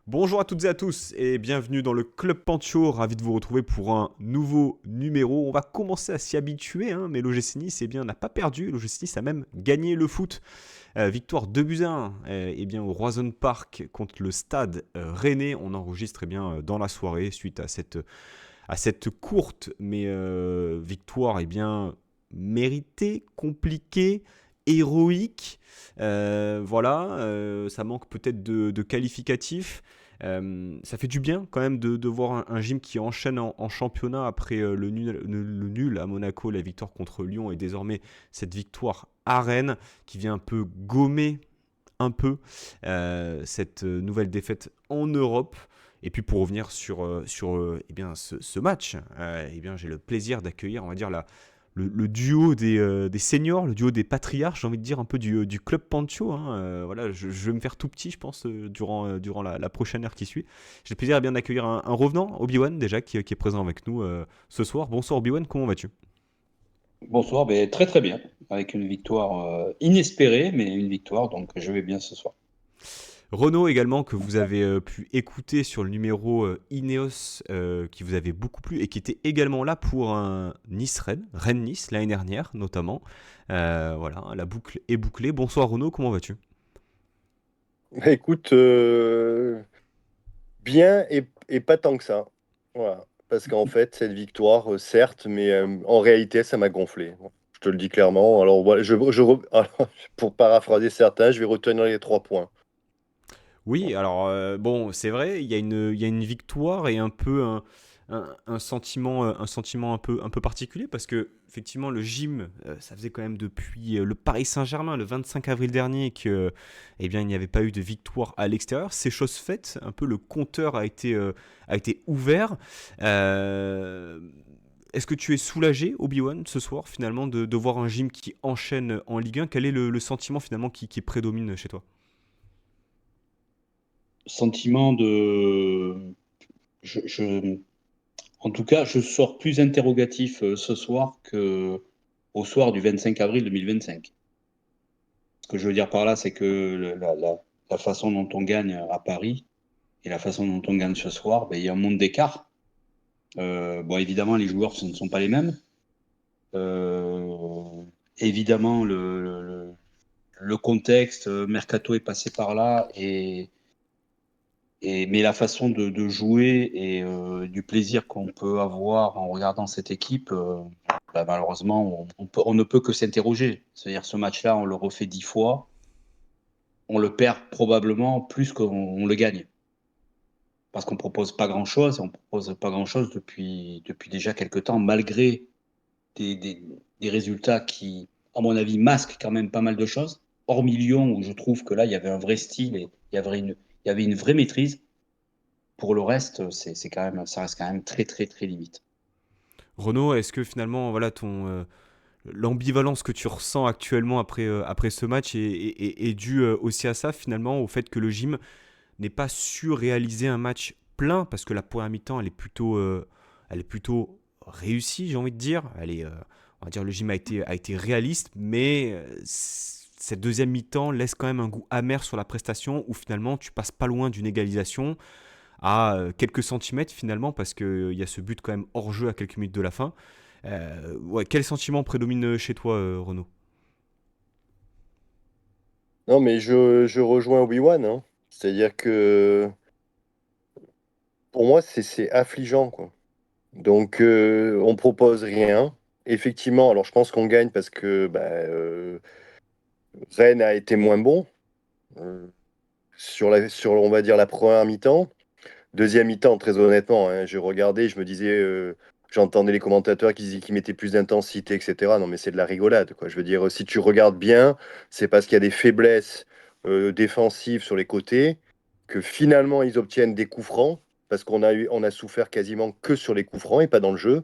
Bonjour à toutes et à tous et bienvenue dans le Club Pancho, ravi de vous retrouver pour un nouveau numéro. On va commencer à s'y habituer, hein, mais l'OGC Nice n'a pas perdu, l'OGC Nice a même gagné le foot. Victoire 2 buts à 1 bien, au Roison Park contre le Stade Rennais. On enregistre dans la soirée suite à cette courte mais victoire méritée, compliquée, héroïque. Voilà, ça manque peut-être de qualificatifs. Ça fait du bien quand même de voir un gym qui enchaîne en championnat après le nul à Monaco, la victoire contre Lyon et désormais cette victoire à Rennes qui vient un peu gommer un peu cette nouvelle défaite en Europe. Et puis pour revenir ce match, j'ai le plaisir d'accueillir, on va dire, le duo des seniors, le duo des patriarches, j'ai envie de dire un peu du club Pancho. Hein. Voilà, je vais me faire tout petit, je pense, durant la prochaine heure qui suit. J'ai le plaisir d'accueillir un revenant, Obi-Wan, déjà, qui est présent avec nous ce soir. Bonsoir Obi-Wan, comment vas-tu? Bonsoir, ben, très très bien, avec une victoire inespérée, mais une victoire, donc je vais bien ce soir. Renaud également, que vous avez pu écouter sur le numéro Ineos, qui vous avait beaucoup plu et qui était également là pour un Nice-Rennes, Rennes-Nice l'année dernière notamment. Voilà, la boucle est bouclée. Bonsoir Renaud, comment vas-tu? Écoute, bien et pas tant que ça. Voilà. Parce qu'en fait, cette victoire, certes, mais en réalité, ça m'a gonflé. Je te le dis clairement. Alors, voilà, alors, pour paraphraser certains, je vais retenir les 3 points. Oui, alors bon, c'est vrai, il y a une victoire et un peu un sentiment un peu particulier parce que effectivement le gym, ça faisait quand même depuis le Paris Saint-Germain le 25 avril dernier que, il n'y avait pas eu de victoire à l'extérieur. C'est chose faite, un peu le compteur a été ouvert. Euh, Est-ce que tu es soulagé, Obi-Wan, ce soir, finalement, de voir un gym qui enchaîne en Ligue 1? Quel est le sentiment finalement qui prédomine chez toi? Sentiment de... En tout cas, je sors plus interrogatif ce soir que au soir du 25 avril 2025. Ce que je veux dire par là, c'est que la façon dont on gagne à Paris et la façon dont on gagne ce soir, ben, il y a un monde d'écart. Bon, évidemment, les joueurs, ce ne sont pas les mêmes. Euh, Évidemment, le contexte, Mercato est passé par là, mais la façon de jouer et du plaisir qu'on peut avoir en regardant cette équipe, bah, malheureusement, on ne peut que s'interroger. C'est-à-dire, ce match-là, on le refait 10 fois, on le perd probablement plus qu'on le gagne. Parce qu'on propose pas grand-chose, on propose pas grand-chose depuis déjà quelques temps, malgré des, des, des résultats qui, à mon avis, masquent quand même pas mal de choses. Hormis Lyon, où je trouve que là, il y avait un vrai style et il y avait une vraie maîtrise. Pour le reste, c'est quand même, ça reste quand même très, très, très limite. Renaud, est-ce que finalement, voilà, l'ambivalence que tu ressens actuellement après ce match est due aussi à ça, finalement, au fait que le gym n'ait pas su réaliser un match plein, parce que la première mi-temps, elle est plutôt réussie, j'ai envie de dire. On va dire, le gym a été réaliste, mais cette deuxième mi-temps laisse quand même un goût amer sur la prestation, où finalement, tu passes pas loin d'une égalisation à quelques centimètres finalement, parce qu'il y a ce but quand même hors jeu à quelques minutes de la fin. Ouais, quel sentiment prédomine chez toi, Renaud? Non, mais je rejoins Obi-Wan, hein. C'est-à-dire que pour moi, c'est affligeant, quoi. Donc, on propose rien. Effectivement, alors je pense qu'on gagne parce que bah, Rennes a été moins bon. Euh, on va dire, la première mi-temps. Deuxième mi-temps, très honnêtement, hein, j'ai regardé, je me disais, j'entendais les commentateurs qui disaient qu'ils mettaient plus d'intensité, etc. Non, mais c'est de la rigolade, quoi. Je veux dire, si tu regardes bien, c'est parce qu'il y a des faiblesses défensives sur les côtés que finalement ils obtiennent des coups francs, parce on a souffert quasiment que sur les coups francs et pas dans le jeu.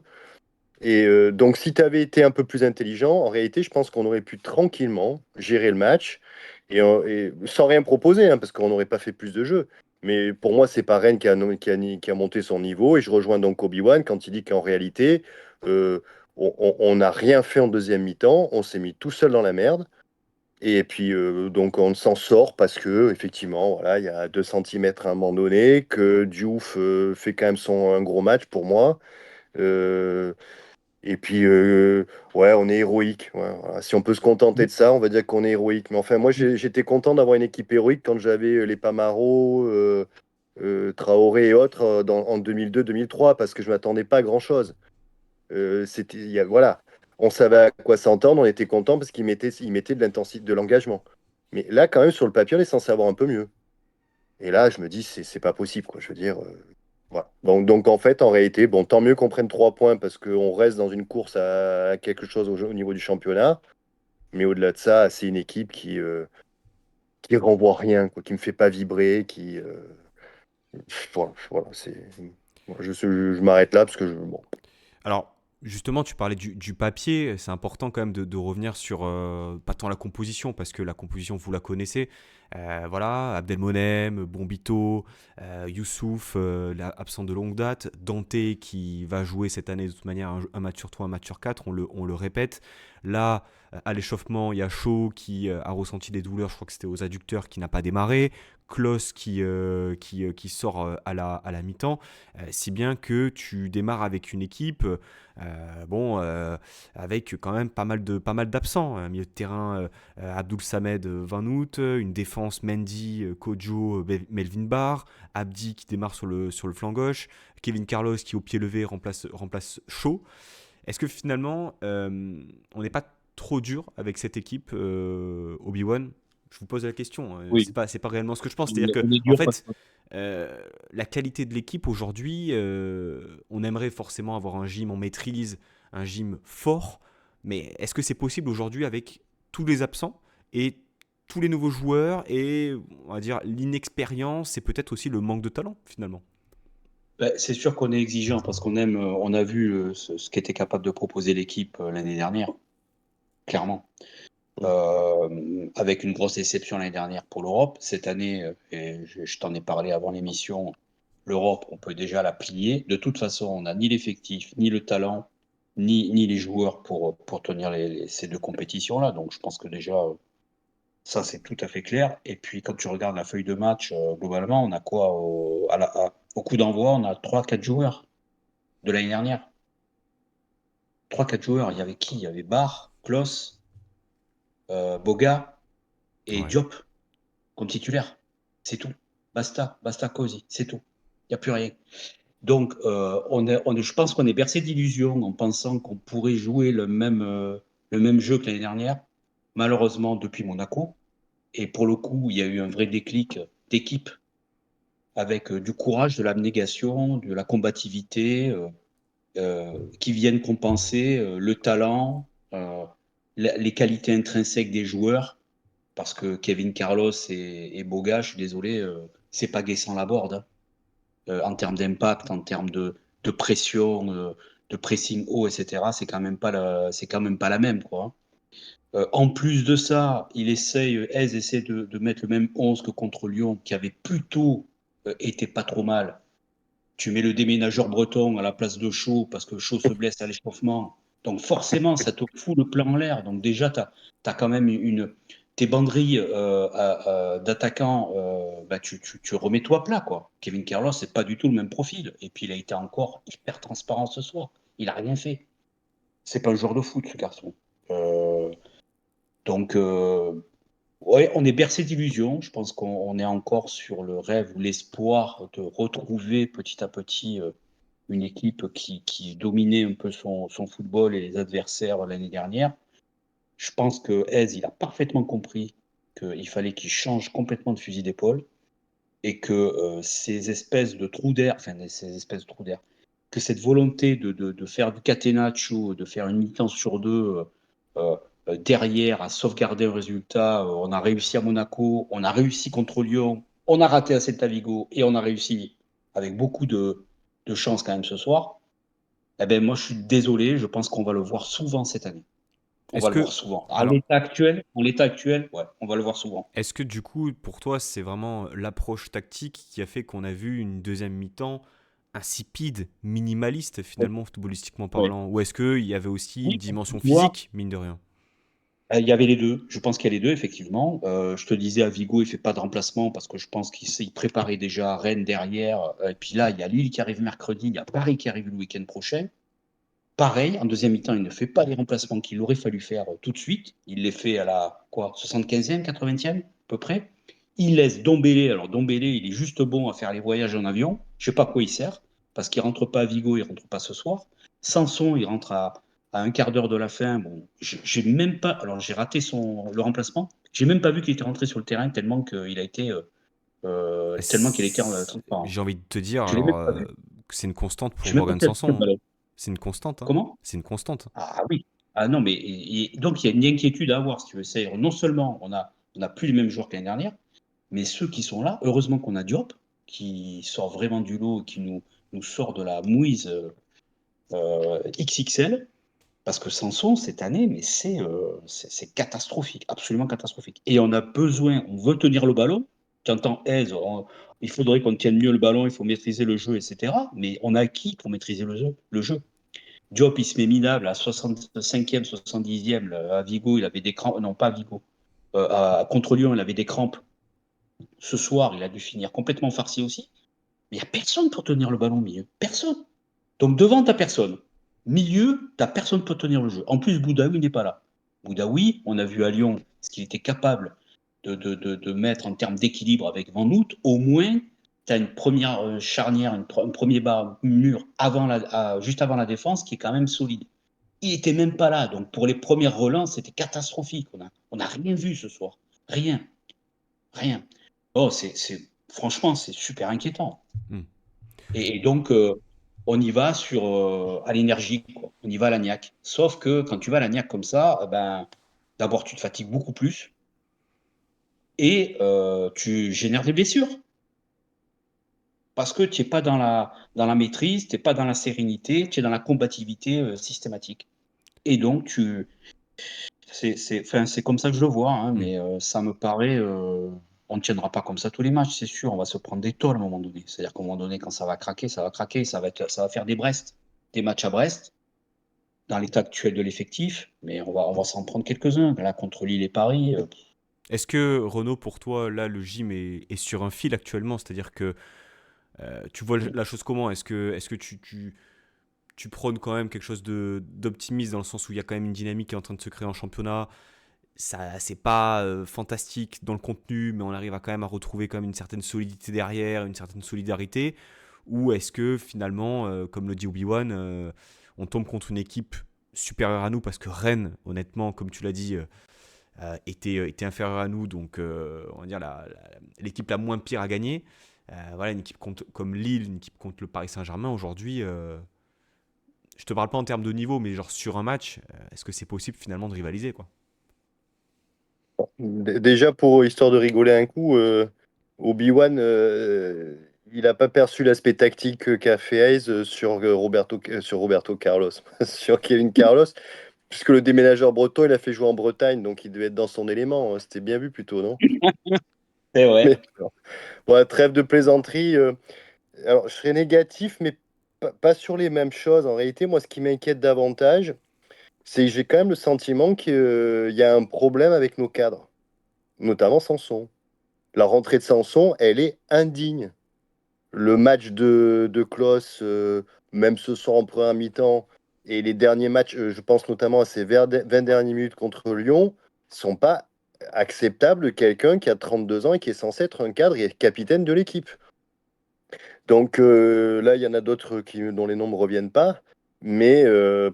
Et donc, si tu avais été un peu plus intelligent, en réalité, je pense qu'on aurait pu tranquillement gérer le match et sans rien proposer, hein, parce qu'on n'aurait pas fait plus de jeux. Mais pour moi, c'est pas Rennes qui a monté son niveau. Et je rejoins donc Obi-Wan quand il dit qu'en réalité, euh, on n'a rien fait en deuxième mi-temps. On s'est mis tout seul dans la merde. Et puis, donc on s'en sort parce que effectivement, voilà, il y a 2 centimètres à un moment donné, que Diouf fait quand même un gros match pour moi. Euh, et puis, ouais, on est héroïque. Ouais, voilà. Si on peut se contenter de ça, on va dire qu'on est héroïque. Mais enfin, moi, j'étais content d'avoir une équipe héroïque quand j'avais les Pamaro, Traoré et autres en 2002-2003, parce que je m'attendais pas à grand-chose. Voilà, on savait à quoi s'entendre, on était content parce qu'ils mettaient de l'intensité, de l'engagement. Mais là, quand même, sur le papier, on est censé avoir un peu mieux. Et là, je me dis, c'est pas possible, quoi. Je veux dire, voilà. Donc, en fait, en réalité, bon, tant mieux qu'on prenne 3 points parce qu'on reste dans une course à quelque chose au niveau du championnat. Mais au-delà de ça, c'est une équipe qui renvoie rien, quoi, qui me fait pas vibrer, voilà, je m'arrête là parce que bon. Alors, justement, tu parlais du papier. C'est important quand même de revenir sur pas tant la composition, parce que la composition, vous la connaissez. Voilà, Abdelmonem, Bombito, Youssouf, absent de longue date, Dante qui va jouer cette année de toute manière un match sur 3, un match sur 4, on le répète. Là, à l'échauffement, il y a Shaw qui a ressenti des douleurs, je crois que c'était aux adducteurs, qui n'a pas démarré. Klos qui sort à la mi-temps, si bien que tu démarres avec une équipe avec quand même pas mal d'absents. Un milieu de terrain, Abdoul Samed, Van Hout, une défense Mendy, Kojo, Melvin Barr, Abdi qui démarre sur le flanc gauche, Kevin Carlos qui au pied levé remplace Shaw. Est-ce que finalement on n'est pas trop dur avec cette équipe, Obi-Wan? Je vous pose la question, Oui, c'est pas réellement ce que je pense. on C'est-à-dire est, que, on est en dur parce fait, que la qualité de l'équipe aujourd'hui, on aimerait forcément avoir un gym en maîtrise, un gym fort, mais est-ce que c'est possible aujourd'hui avec tous les absents et tous les nouveaux joueurs et on va dire l'inexpérience et peut-être aussi le manque de talent finalement? c'est sûr qu'on est exigeant parce qu'on aime, on a vu ce qu'était capable de proposer l'équipe l'année dernière, clairement. Avec une grosse déception l'année dernière pour l'Europe. Cette année, et je t'en ai parlé avant l'émission, l'Europe, on peut déjà la plier. De toute façon, on n'a ni l'effectif, ni le talent, ni les joueurs pour tenir ces deux compétitions-là. Donc je pense que déjà, ça c'est tout à fait clair. Et puis quand tu regardes la feuille de match, globalement, on a quoi au coup d'envoi, on a trois quatre joueurs de l'année dernière. Trois quatre joueurs. Il y avait qui? Il y avait Barr, Klos, Boga et Ouais. Diop comme titulaire. C'est tout. Basta cosy, c'est tout. Il n'y a plus rien. Donc, je pense qu'on est bercé d'illusions en pensant qu'on pourrait jouer le même jeu que l'année dernière. Malheureusement, depuis Monaco. Et pour le coup, il y a eu un vrai déclic d'équipe avec du courage, de l'abnégation, de la combativité qui viennent compenser le talent, les qualités intrinsèques des joueurs parce que Kevin Carlos et Boga, je suis désolé, c'est pas Guessant Laborde. Hein. En termes d'impact, en termes de pression, de pressing haut, etc., c'est quand même pas la même. Quoi. Hein. En plus de ça, Eze essaie de mettre le même 11 que contre Lyon, qui avait plutôt été pas trop mal. Tu mets le déménageur breton à la place de Shaw parce que Shaw se blesse à l'échauffement. Donc forcément, ça te fout le plan en l'air. Donc déjà, tu as quand même tes banderilles d'attaquants, bah, tu remets-toi plat. Quoi. Kevin Carlos, c'est pas du tout le même profil. Et puis il a été encore hyper transparent ce soir. Il a rien fait. C'est pas un joueur de foot, ce garçon. Euh, donc, ouais, on est bercé d'illusions. Je pense qu'on est encore sur le rêve ou l'espoir de retrouver petit à petit une équipe qui dominait un peu son football et les adversaires l'année dernière. Je pense que Hez, il a parfaitement compris qu'il fallait qu'il change complètement de fusil d'épaule et que ces espèces de trous d'air, enfin ces espèces de trous d'air, que cette volonté de faire du catenaccio, de faire une mi-temps sur deux euh, derrière à sauvegarder un résultat, on a réussi à Monaco, on a réussi contre Lyon, on a raté à Celta Vigo et on a réussi avec beaucoup de chance quand même ce soir. Eh ben moi je suis désolé, je pense qu'on va le voir souvent cette année. On Est-ce va le voir que souvent. alors En l'état actuel, ouais, on va le voir souvent. Est-ce que du coup, pour toi, c'est vraiment l'approche tactique qui a fait qu'on a vu une deuxième mi-temps insipide, minimaliste Oui, finalement, footballistiquement oui. parlant? Ou est-ce qu'il y avait aussi une Oui, dimension tu vois, physique, mine de rien? Il y avait les deux. Je pense qu'il y a les deux, effectivement. Je te disais, à Vigo, il fait pas de remplacement parce que je pense qu'il s'est préparé déjà Rennes derrière. Et puis là, il y a Lille qui arrive mercredi, il y a Paris qui arrive le week-end prochain. Pareil, en deuxième mi-temps, il ne fait pas les remplacements qu'il aurait fallu faire tout de suite. Il les fait à la quoi, 75e, 80e, à peu près. Il laisse Dombélé. Alors, Dombélé, il est juste bon à faire les voyages en avion. Je ne sais pas à quoi il sert, parce qu'il ne rentre pas à Vigo, il ne rentre pas ce soir. Sanson, il rentre à un quart d'heure de la fin. Bon, j'ai même pas. Alors, j'ai raté le remplacement. J'ai même pas vu qu'il était rentré sur le terrain tellement qu'il a été. Tellement qu'il a été transparent. J'ai envie de te dire, Je l'ai alors, même pas vu. que c'est une constante Je pour sais même pas Morgan qui a touché le Sanson, hein. ballon. C'est une constante, hein. Comment? C'est une constante. Ah oui. Ah non, mais donc il y a une inquiétude à avoir, si tu veux. C'est non seulement on a plus les mêmes joueurs que l'année dernière, mais ceux qui sont là, heureusement qu'on a Diop, qui sort vraiment du lot, qui nous sort de la mouise XXL, parce que Sanson, cette année, mais c'est catastrophique, absolument catastrophique. Et on a besoin, on veut tenir le ballon. Tu entends Aise, il faudrait qu'on tienne mieux le ballon, il faut maîtriser le jeu, etc. Mais on a qui pour maîtriser le jeu? Diop, il se met minable à 65e, 70e. À Vigo, il avait des crampes. Non, pas à Vigo. Contre Lyon, il avait des crampes. Ce soir, il a dû finir complètement farci aussi. Mais il n'y a personne pour tenir le ballon au milieu. Personne. Donc devant, tu personne. Milieu, tu personne pour tenir le jeu. En plus, Boudaoui n'est pas là. Boudaoui, on a vu à Lyon ce qu'il était capable de mettre en termes d'équilibre avec Van Noot. Au moins, tu as une première charnière, un premier mur juste avant la défense qui est quand même solide. Il n'était même pas là. Donc pour les premières relances, c'était catastrophique. On a rien vu ce soir. Rien. Rien. Oh, franchement, c'est super inquiétant. Hmm. Et donc, on y va à l'énergie, quoi. On y va à la niaque. Sauf que quand tu vas à la niaque comme ça, ben, d'abord, tu te fatigues beaucoup plus et tu génères des blessures. Parce que tu n'es pas dans la maîtrise, tu n'es pas dans la sérénité, tu es dans la combativité systématique. Et donc, c'est comme ça que je le vois, hein, mais ça me paraît. On ne tiendra pas comme ça tous les matchs, c'est sûr. On va se prendre des tôles à un moment donné. C'est-à-dire qu'à un moment donné, quand ça va craquer, ça va craquer. Ça va faire des matchs à Brest, dans l'état actuel de l'effectif. Mais on va s'en prendre quelques-uns. Là, contre Lille et Paris. Est-ce que, Renaud, pour toi, là, le gym est sur un fil actuellement? C'est-à-dire que tu vois la chose comment? Est-ce que tu prônes quand même quelque chose d'optimiste dans le sens où il y a quand même une dynamique qui est en train de se créer en championnat? Ça, c'est pas fantastique dans le contenu, mais on arrive à quand même à retrouver quand même une certaine solidité derrière, une certaine solidarité. Ou est-ce que finalement, comme le dit Obi-Wan, on tombe contre une équipe supérieure à nous parce que Rennes, honnêtement, comme tu l'as dit, était inférieure à nous, donc on va dire l'équipe la moins pire à gagner. Voilà, une équipe comme Lille, une équipe contre le Paris Saint-Germain aujourd'hui. Je te parle pas en termes de niveau, mais genre sur un match, est-ce que c'est possible finalement de rivaliser, quoi? Déjà, pour histoire de rigoler un coup, Obi-Wan, il n'a pas perçu l'aspect tactique qu'a fait Hayes sur Roberto Carlos, sur Kevin Carlos, puisque le déménageur breton, il a fait jouer en Bretagne, donc il devait être dans son élément, hein. C'était bien vu plutôt, non? C'est Mais vrai. bon, trêve de plaisanterie. Alors, je serais négatif, mais pas sur les mêmes choses. En réalité, moi, ce qui m'inquiète davantage, c'est que j'ai quand même le sentiment qu'il y a un problème avec nos cadres, notamment Sanson. La rentrée de Sanson, elle est indigne. Le match de Klos, même ce soir en première mi-temps, et les derniers matchs, je pense notamment à ces 20 dernières minutes contre Lyon, sont pas acceptables de quelqu'un qui a 32 ans et qui est censé être un cadre et capitaine de l'équipe. Donc là, il y en a d'autres dont les noms ne me reviennent pas. Mais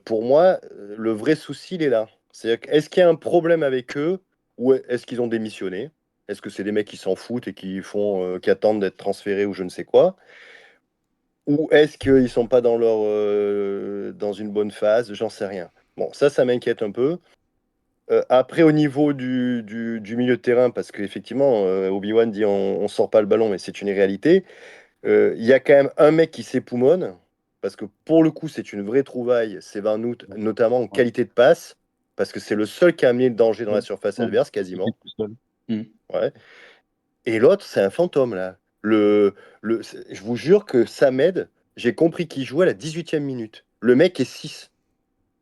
pour moi, le vrai souci, il est là. C'est-à-dire, est-ce qu'il y a un problème avec eux ou est-ce qu'ils ont démissionné? Est-ce que c'est des mecs qui s'en foutent et qui attendent d'être transférés ou je ne sais quoi? Ou est-ce qu'ils ne sont pas dans une bonne phase? J'en sais rien. Bon, ça m'inquiète un peu. Après, au niveau du milieu de terrain, parce qu'effectivement, Obi-Wan dit on ne sort pas le ballon, mais c'est une réalité. Il y a quand même un mec qui s'époumonne, parce que pour le coup, c'est une vraie trouvaille. C'est Van Noot, notamment en Ouais. qualité de passe, parce que c'est le seul qui a amené le danger dans la Ouais. surface Ouais. adverse, Il était quasiment. tout seul. Mm. Ouais. Et l'autre, c'est un fantôme, là. Je vous jure que Samed, j'ai compris qu'il jouait à la 18e minute. Le mec est 6.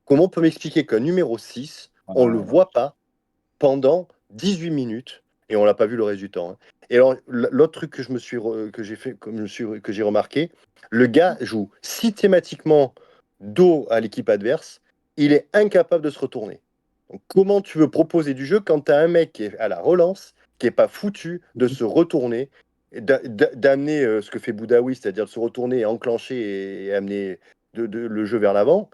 Comment on peut m'expliquer qu'un numéro 6, on le voit pas? pendant 18 minutes et on l'a pas vu le reste du temps. Hein. Et alors, l'autre truc que que j'ai remarqué, le gars joue systématiquement dos à l'équipe adverse, il est incapable de se retourner. Donc, comment tu veux proposer du jeu quand tu as un mec qui est à la relance, qui est pas foutu de se retourner, d'amener ce que fait Boudaoui, c'est-à-dire de se retourner et enclencher et amener le jeu vers l'avant.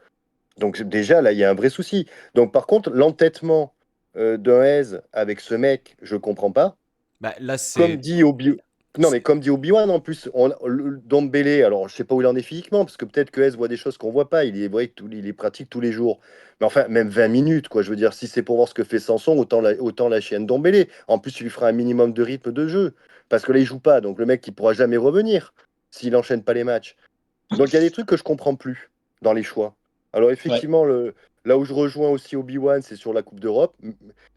Donc déjà, là, il y a un vrai souci. Donc par contre, l'entêtement d'un Hez avec ce mec, je comprends pas. Bah, là, Comme c'est. dit Obi... Non, mais c'est- comme dit Obi-Wan, en plus, Dombélé, alors je sais pas où il en est physiquement, parce que peut-être que Hez voit des choses qu'on voit pas. Il est vrai qu'il est pratique tous les jours. Mais enfin, même 20 minutes, quoi. Je veux dire, si c'est pour voir ce que fait Sanson, autant lâcher Dombélé. En plus, il lui fera un minimum de rythme de jeu. Parce que là, il joue pas. Donc le mec, il pourra jamais revenir s'il enchaîne pas les matchs. Donc il y a des trucs que je comprends plus dans les choix. Alors Ouais. effectivement, là où je rejoins aussi Obi-Wan, c'est sur la Coupe d'Europe.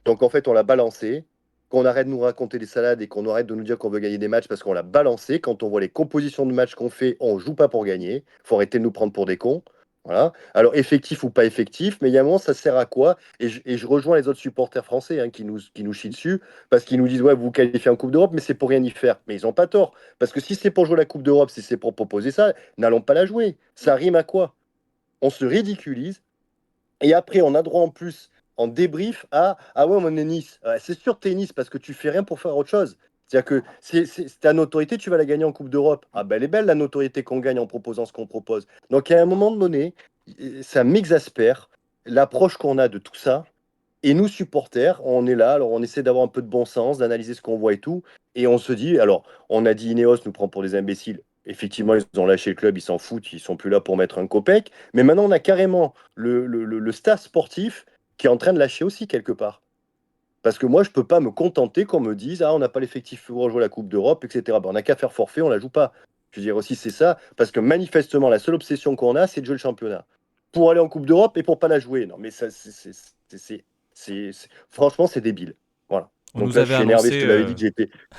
Donc en fait, on l'a balancé. Qu'on arrête de nous raconter des salades et qu'on arrête de nous dire qu'on veut gagner des matchs parce qu'on l'a balancé. Quand on voit les compositions de matchs qu'on fait, on joue pas pour gagner. Faut arrêter de nous prendre pour des cons. Voilà. Alors effectif ou pas effectif, mais il y a un moment, ça sert à quoi et je rejoins les autres supporters français hein, qui nous chient dessus parce qu'ils nous disent ouais, vous vous qualifiez en Coupe d'Europe, mais c'est pour rien y faire. Mais ils n'ont pas tort. Parce que si c'est pour jouer la Coupe d'Europe, si c'est pour proposer ça, n'allons pas la jouer. Ça rime à quoi? On se ridiculise et après on a droit en plus en débrief à ah ouais, on est Nice. Ouais, c'est sûr que t'es Nice parce que tu fais rien pour faire autre chose. C'est-à-dire que ta notoriété, tu vas la gagner en Coupe d'Europe. Ah ben elle est belle la notoriété qu'on gagne en proposant ce qu'on propose. Donc à un moment donné, ça m'exaspère l'approche qu'on a de tout ça. Et nous, supporters, on est là, alors on essaie d'avoir un peu de bon sens, d'analyser ce qu'on voit et tout. Et on se dit, alors, on a dit Ineos nous prend pour des imbéciles. Effectivement, ils ont lâché le club, ils s'en foutent, ils sont plus là pour mettre un copec. Mais maintenant, on a carrément le staff sportif qui est en train de lâcher aussi quelque part. Parce que moi, je peux pas me contenter qu'on me dise, ah, on n'a pas l'effectif pour jouer la Coupe d'Europe, etc. Ben, on n'a qu'à faire forfait, on la joue pas. Je veux dire aussi, c'est ça. Parce que manifestement, la seule obsession qu'on a, c'est de jouer le championnat. Pour aller en Coupe d'Europe et pour pas la jouer. Non, mais ça, franchement, c'est débile. Voilà. On Donc nous là, je avait suis énervé. annoncé. Je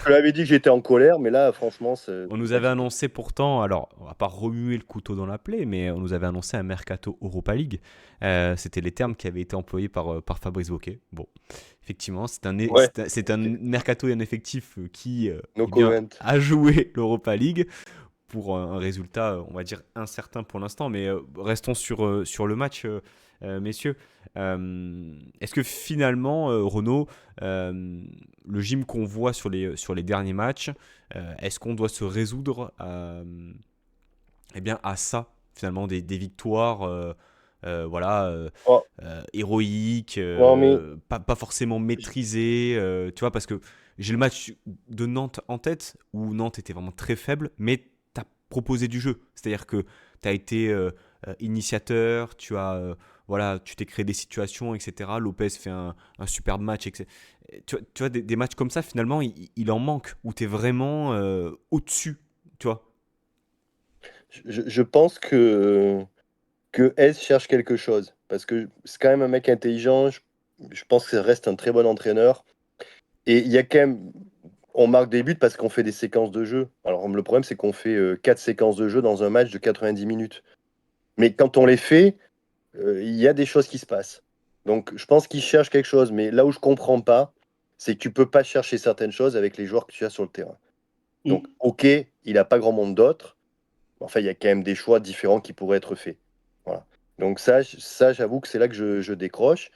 te l'avais dit que j'étais en colère, mais là, franchement, On c'est nous pas avait du tout. annoncé pourtant, alors on va pas remuer le couteau dans la plaie, mais on nous avait annoncé un mercato Europa League. C'était les termes qui avaient été employés par Fabrice Wauquiez. Bon, effectivement, Ouais, c'est un mercato et un effectif qui no eh bien, comment. a joué l'Europa League pour un résultat, on va dire, incertain pour l'instant. Mais restons sur le match, messieurs. Est-ce que finalement, Renaud, le gym qu'on voit sur les derniers matchs, est-ce qu'on doit se résoudre eh bien, à ça, finalement, des victoires voilà, Oh, héroïques, non, mais pas forcément maîtrisées, tu vois, parce que j'ai le match de Nantes en tête, où Nantes était vraiment très faible, mais tu as proposé du jeu. C'est-à-dire que tu as été initiateur, voilà, tu t'es créé des situations, etc. Lopez fait un superbe match, etc. Tu vois des matchs comme ça, finalement, il en manque, où tu es vraiment au-dessus, tu vois. je pense que S cherche quelque chose. Parce que c'est quand même un mec intelligent. Je pense que ça reste un très bon entraîneur. Et il y a quand même. On marque des buts parce qu'on fait des séquences de jeu. Alors le problème, c'est qu'on fait 4 séquences de jeu dans un match de 90 minutes. Mais quand on les fait, il y a des choses qui se passent. Donc je pense qu'il cherche quelque chose. Mais là où je comprends pas, c'est que tu peux pas chercher certaines choses avec les joueurs que tu as sur le terrain. Donc, Mm. ok, il n'a pas grand monde d'autres. Enfin, il y a quand même des choix différents qui pourraient être faits. Voilà. Donc ça j'avoue que c'est là que je décroche.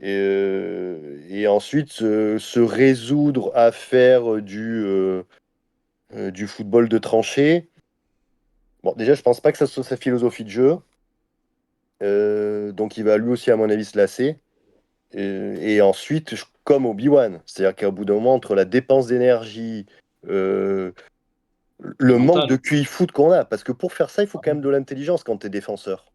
Et ensuite, se résoudre à faire du football de tranchée. Bon, déjà, je pense pas que ça soit sa philosophie de jeu. Donc, il va lui aussi, à mon avis, se lasser. Et ensuite, comme Obi-Wan, c'est-à-dire qu'à bout d'un moment, entre la dépense d'énergie, euh, le manque de Mental. QI foot qu'on a, parce que pour faire ça, il faut quand même de l'intelligence quand tu es défenseur.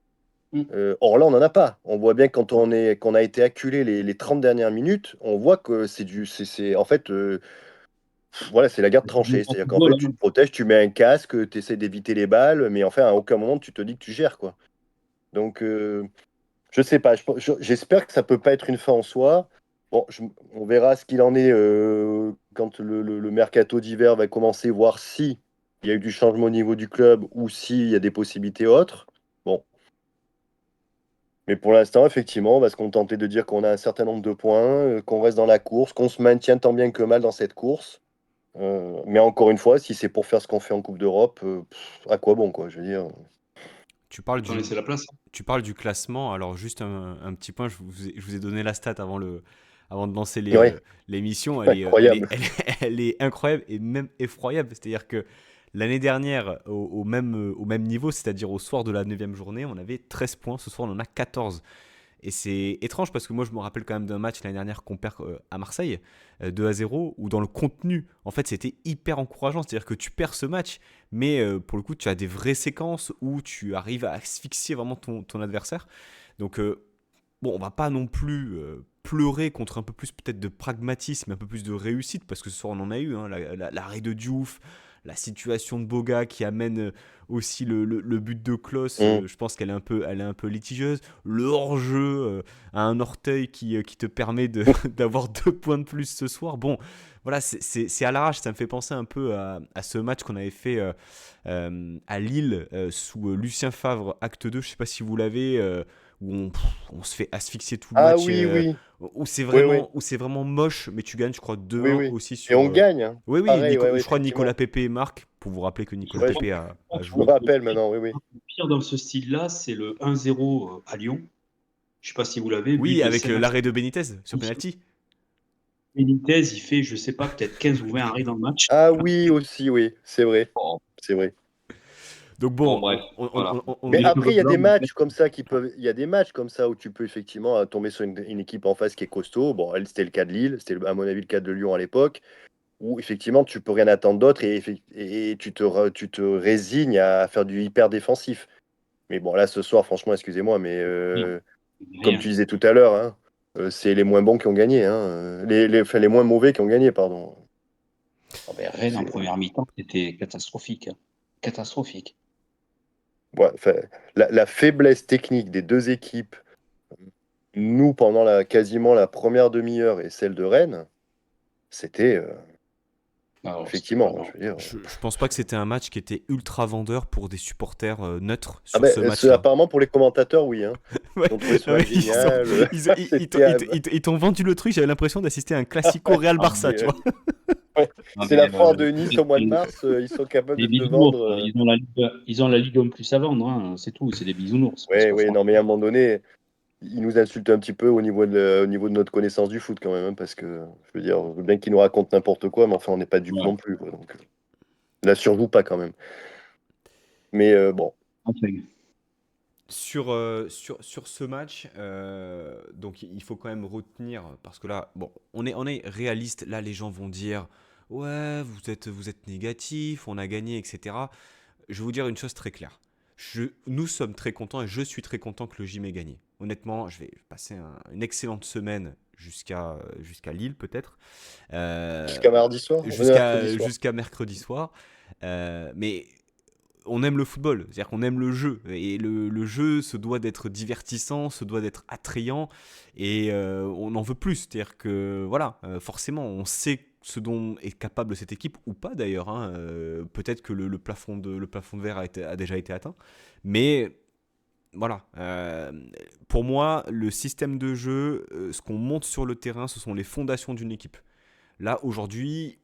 Mm. Or là, on n'en a pas. On voit bien que quand qu'on a été acculé les 30 dernières minutes, on voit que en fait, voilà, c'est la guerre de tranchée. En C'est-à-dire qu'en football, fait, tu hein. te protèges, tu mets un casque, tu essaies d'éviter les balles, mais enfin, à aucun moment, tu te dis que tu gères, quoi. Donc, je sais pas. J'espère que ça peut pas être une fin en soi. Bon, on verra ce qu'il en est quand le mercato d'hiver va commencer, voir si il y a eu du changement au niveau du club ou s'il y a des possibilités autres. Bon, Mais pour l'instant, effectivement, on va se contenter de dire qu'on a un certain nombre de points, qu'on reste dans la course, qu'on se maintient tant bien que mal dans cette course. Mais encore une fois, si c'est pour faire ce qu'on fait en Coupe d'Europe, à quoi bon, quoi, je veux dire. Tu parles Autant laisser la place. tu parles du classement. Alors, juste un petit point, je vous ai donné la stat avant de lancer Ouais, l'émission. incroyable. Elle est incroyable et même effroyable. C'est-à-dire que l'année dernière, au même niveau, c'est-à-dire au soir de la 9e journée, on avait 13 points. Ce soir, on en a 14. Et c'est étrange parce que moi, je me rappelle quand même d'un match l'année dernière qu'on perd à Marseille, 2-0, où dans le contenu, en fait, c'était hyper encourageant. C'est-à-dire que tu perds ce match, mais pour le coup, tu as des vraies séquences où tu arrives à asphyxier vraiment ton adversaire. Donc, bon, on va pas non plus pleurer contre un peu plus peut-être de pragmatisme, un peu plus de réussite, parce que ce soir, on en a eu. Hein, l'arrêt de Diouf, la situation de Boga qui amène aussi le but de Klose, Mm. je pense elle est un peu litigieuse. Le hors-jeu à un orteil qui te permet d'avoir 2 points de plus ce soir. Bon, voilà, c'est à l'arrache. Ça me fait penser un peu à ce match qu'on avait fait à Lille sous Lucien Favre, acte 2. Je sais pas si vous l'avez, où on se fait asphyxier tout le Ah match. oui, oui, oui, oui, Où c'est vraiment moche, mais tu gagnes, je crois, oui, 2-1 oui. aussi Et sur. on gagne, hein. Oui, oui, Pareil, ouais, ouais, je crois Nicolas effectivement. Pepe marque, pour vous rappeler que Nicolas Ouais, Pepe a je me joué. Le rappelle pire, maintenant, oui, oui. le pire dans ce style-là, c'est le 1-0 à Lyon. Je sais pas si vous l'avez, but Oui, de avec Sébastien l'arrêt de Benitez sur penalty. Benitez. Il fait, je sais pas, peut-être 15 ou 20 arrêts dans le match. Ah oui, aussi, oui, c'est vrai, Bon, c'est vrai. Donc bon, bon, bref, voilà. Mais Les après, cheveux il y a des blancs, matchs comme ça qui peuvent. Il y a des matchs comme ça où tu peux effectivement tomber sur une équipe en face qui est costaud. Bon, elle, c'était le cas de Lille, c'était à mon avis le cas de Lyon à l'époque, où effectivement tu peux rien attendre d'autre et tu te résignes à faire du hyper défensif. Mais bon, là ce soir, franchement, excusez-moi, mais rien. comme Rien. tu disais tout à l'heure, hein, c'est les moins bons qui ont gagné, hein, enfin, les moins mauvais qui ont gagné, pardon. Ah ben, Rennes en C'est, première mi-temps, c'était catastrophique, hein. Catastrophique. ouais, enfin, la faiblesse technique des deux équipes, nous, pendant quasiment la première demi-heure et celle de Rennes, c'était Alors, c'était effectivement, vraiment. je veux dire. Je pense pas que c'était un match qui était ultra vendeur pour des supporters neutres Ah sur ben, ce match-là. apparemment pour les commentateurs, oui, hein. Ouais, Ils ont trouvé ce non, mais match génial. C'était ils t'ont vendu le truc, j'avais l'impression d'assister à un classico Real Ah, Barça, c'est tu vois. ouais, ah, c'est mais, la foire de Nice au mois de c'est mars. Ils sont capables de des te bisounours. vendre. Ils ont la Ligue 1 plus à vendre, hein, c'est tout. C'est des bisounours. Parce Ouais, que ouais, non, mais à un franchement, moment donné, ils nous insultent un petit peu au niveau de notre connaissance du foot quand même, hein, parce que je veux dire, je veux bien qu'ils nous racontent n'importe quoi, mais enfin, on n'est pas dupes ouais. non plus, quoi, donc la surjoue pas quand même. Mais bon, Enfin, Sur ce match, donc il faut quand même retenir, parce que là, bon, on est réaliste. Là, les gens vont dire, ouais, vous êtes négatif, on a gagné, etc. Je vais vous dire une chose très claire. Nous sommes très contents et je suis très content que le gym ait gagné. Honnêtement, je vais passer une excellente semaine jusqu'à Lille peut-être, jusqu'à mardi soir, mercredi soir. jusqu'à mercredi soir. Mais on aime le football, c'est-à-dire qu'on aime le jeu. Et le jeu se doit d'être divertissant, se doit d'être attrayant, et on en veut plus. C'est-à-dire que, voilà, forcément, on sait ce dont est capable cette équipe, ou pas d'ailleurs. Hein. Peut-être que le plafond de verre a déjà été atteint. Mais voilà, pour moi, le système de jeu, ce qu'on monte sur le terrain, ce sont les fondations d'une équipe. Là, aujourd'hui,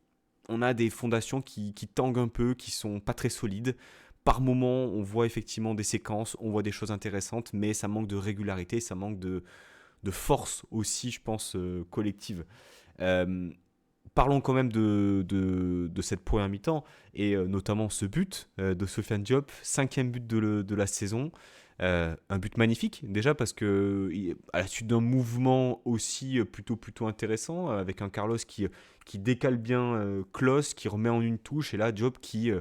on a des fondations qui tanguent un peu, qui sont pas très solides. Par moment, on voit effectivement des séquences, on voit des choses intéressantes, mais ça manque de régularité, ça manque de force aussi, je pense, collective. Euh, Parlons quand même de cette première mi-temps, et notamment ce but de Sofiane Diop, cinquième but de la saison. Un but magnifique déjà parce que à la suite d'un mouvement aussi plutôt intéressant avec un Carlos qui décale bien Klose, qui remet en une touche, et là Diop qui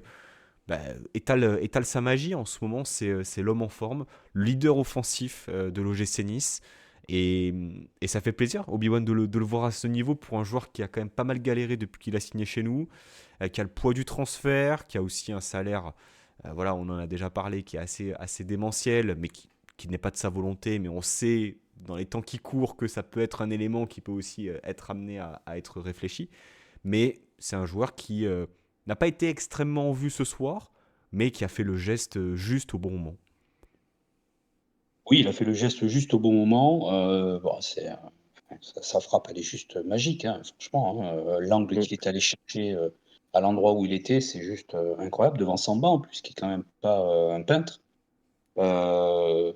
bah, étale sa magie en ce moment. C'est l'homme en forme, le leader offensif de l'OGC Nice. Et ça fait plaisir, Obi-Wan, de le voir à ce niveau pour un joueur qui a quand même pas mal galéré depuis qu'il a signé chez nous, qui a le poids du transfert, qui a aussi un salaire, voilà, on en a déjà parlé, qui est assez démentiel, mais qui n'est pas de sa volonté. Mais on sait, dans les temps qui courent, que ça peut être un élément qui peut aussi être amené à être réfléchi. Mais c'est un joueur qui n'a pas été extrêmement vu ce soir, mais qui a fait le geste juste au bon moment. Oui, il a fait le geste juste au bon moment. Ça frappe, elle est juste magique, hein, franchement. L'angle Mm. qu'il est allé chercher à l'endroit où il était, c'est juste incroyable, devant Samba en plus, qui est quand même pas un peintre. Euh,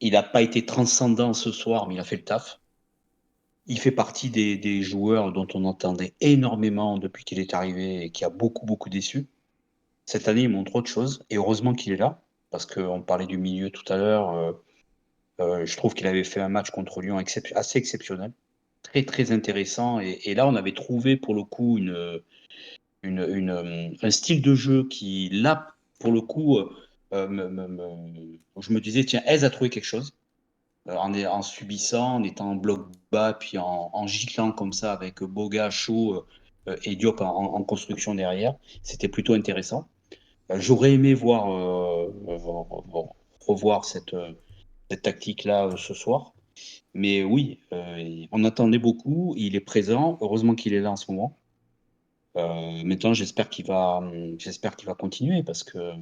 il n'a pas été transcendant ce soir, mais il a fait le taf. Il fait partie des joueurs dont on entendait énormément depuis qu'il est arrivé et qui a beaucoup, beaucoup déçu. Cette année, il montre autre chose, et heureusement qu'il est là, parce qu'on parlait du milieu tout à l'heure. Je trouve qu'il avait fait un match contre Lyon assez exceptionnel, très très intéressant. Et là, on avait trouvé pour le coup un style de jeu qui, là, pour le coup, je me disais, tiens, Aise a trouvé quelque chose en subissant, en étant en bloc bas, puis en giclant comme ça avec Boga, Chaud et Diop en construction derrière. C'était plutôt intéressant. J'aurais aimé revoir cette tactique-là ce soir. Mais oui, on attendait beaucoup. Il est présent. Heureusement qu'il est là en ce moment. Maintenant, j'espère qu'il va continuer parce que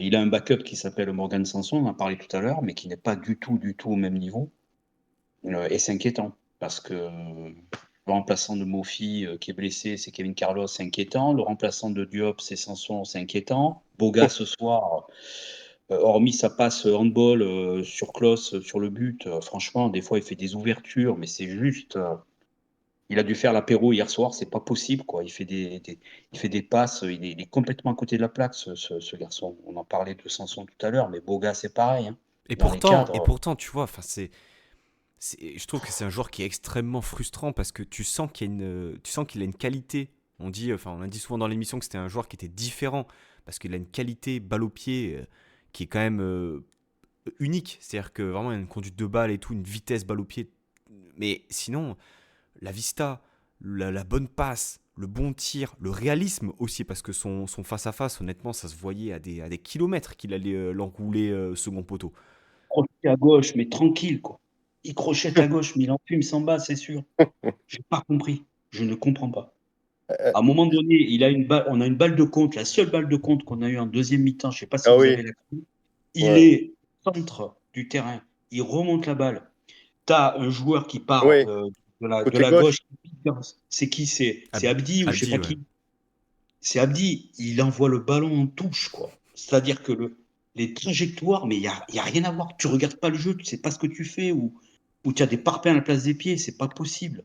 il a un backup qui s'appelle Morgan Sanson. On en a parlé tout à l'heure, mais qui n'est pas du tout au même niveau. Et c'est inquiétant parce que le remplaçant de Mofi qui est blessé, c'est Kevin Carlos, c'est inquiétant. Le remplaçant de Diop, c'est Sanson, c'est inquiétant. Boga ce soir, hormis sa passe handball sur Klose, sur le but, franchement, des fois, il fait des ouvertures, mais c'est juste. Il a dû faire l'apéro hier soir, c'est pas possible, quoi. Il fait des passes, il est complètement à côté de la plaque, ce garçon. On en parlait de Sanson tout à l'heure, mais Boga, c'est pareil, hein. Dans les Et cadres. pourtant, tu vois, enfin, je trouve que c'est un joueur qui est extrêmement frustrant parce que tu sens qu'il a une qualité. On a dit souvent dans l'émission que c'était un joueur qui était différent parce qu'il a une qualité balle au pied qui est quand même unique. C'est-à-dire que vraiment, il a une conduite de balle et tout, une vitesse balle au pied. Mais sinon, la vista, la bonne passe, le bon tir, le réalisme aussi, parce que son face-à-face, honnêtement, ça se voyait à des kilomètres qu'il allait l'enrouler second poteau. Crochet à gauche, mais tranquille, quoi. Il crochette à gauche, mais il en fume sans bas, c'est sûr. J'ai pas compris. Je ne comprends pas. Euh, À un moment donné, on a une balle de compte, la seule balle de compte qu'on a eue en deuxième mi-temps. Je sais pas si ah vous oui, avez la clé. Il ouais, est au centre du terrain. Il remonte la balle. Tu as un joueur qui part oui, de côté la gauche. gauche. C'est qui? C'est Abdi ou je sais Abdi, pas ouais. qui. C'est Abdi. Il envoie le ballon en touche, quoi. C'est-à-dire que les trajectoires, mais y a rien à voir. Tu regardes pas le jeu, tu sais pas ce que tu fais ou tu as des parpaings à la place des pieds. C'est pas possible.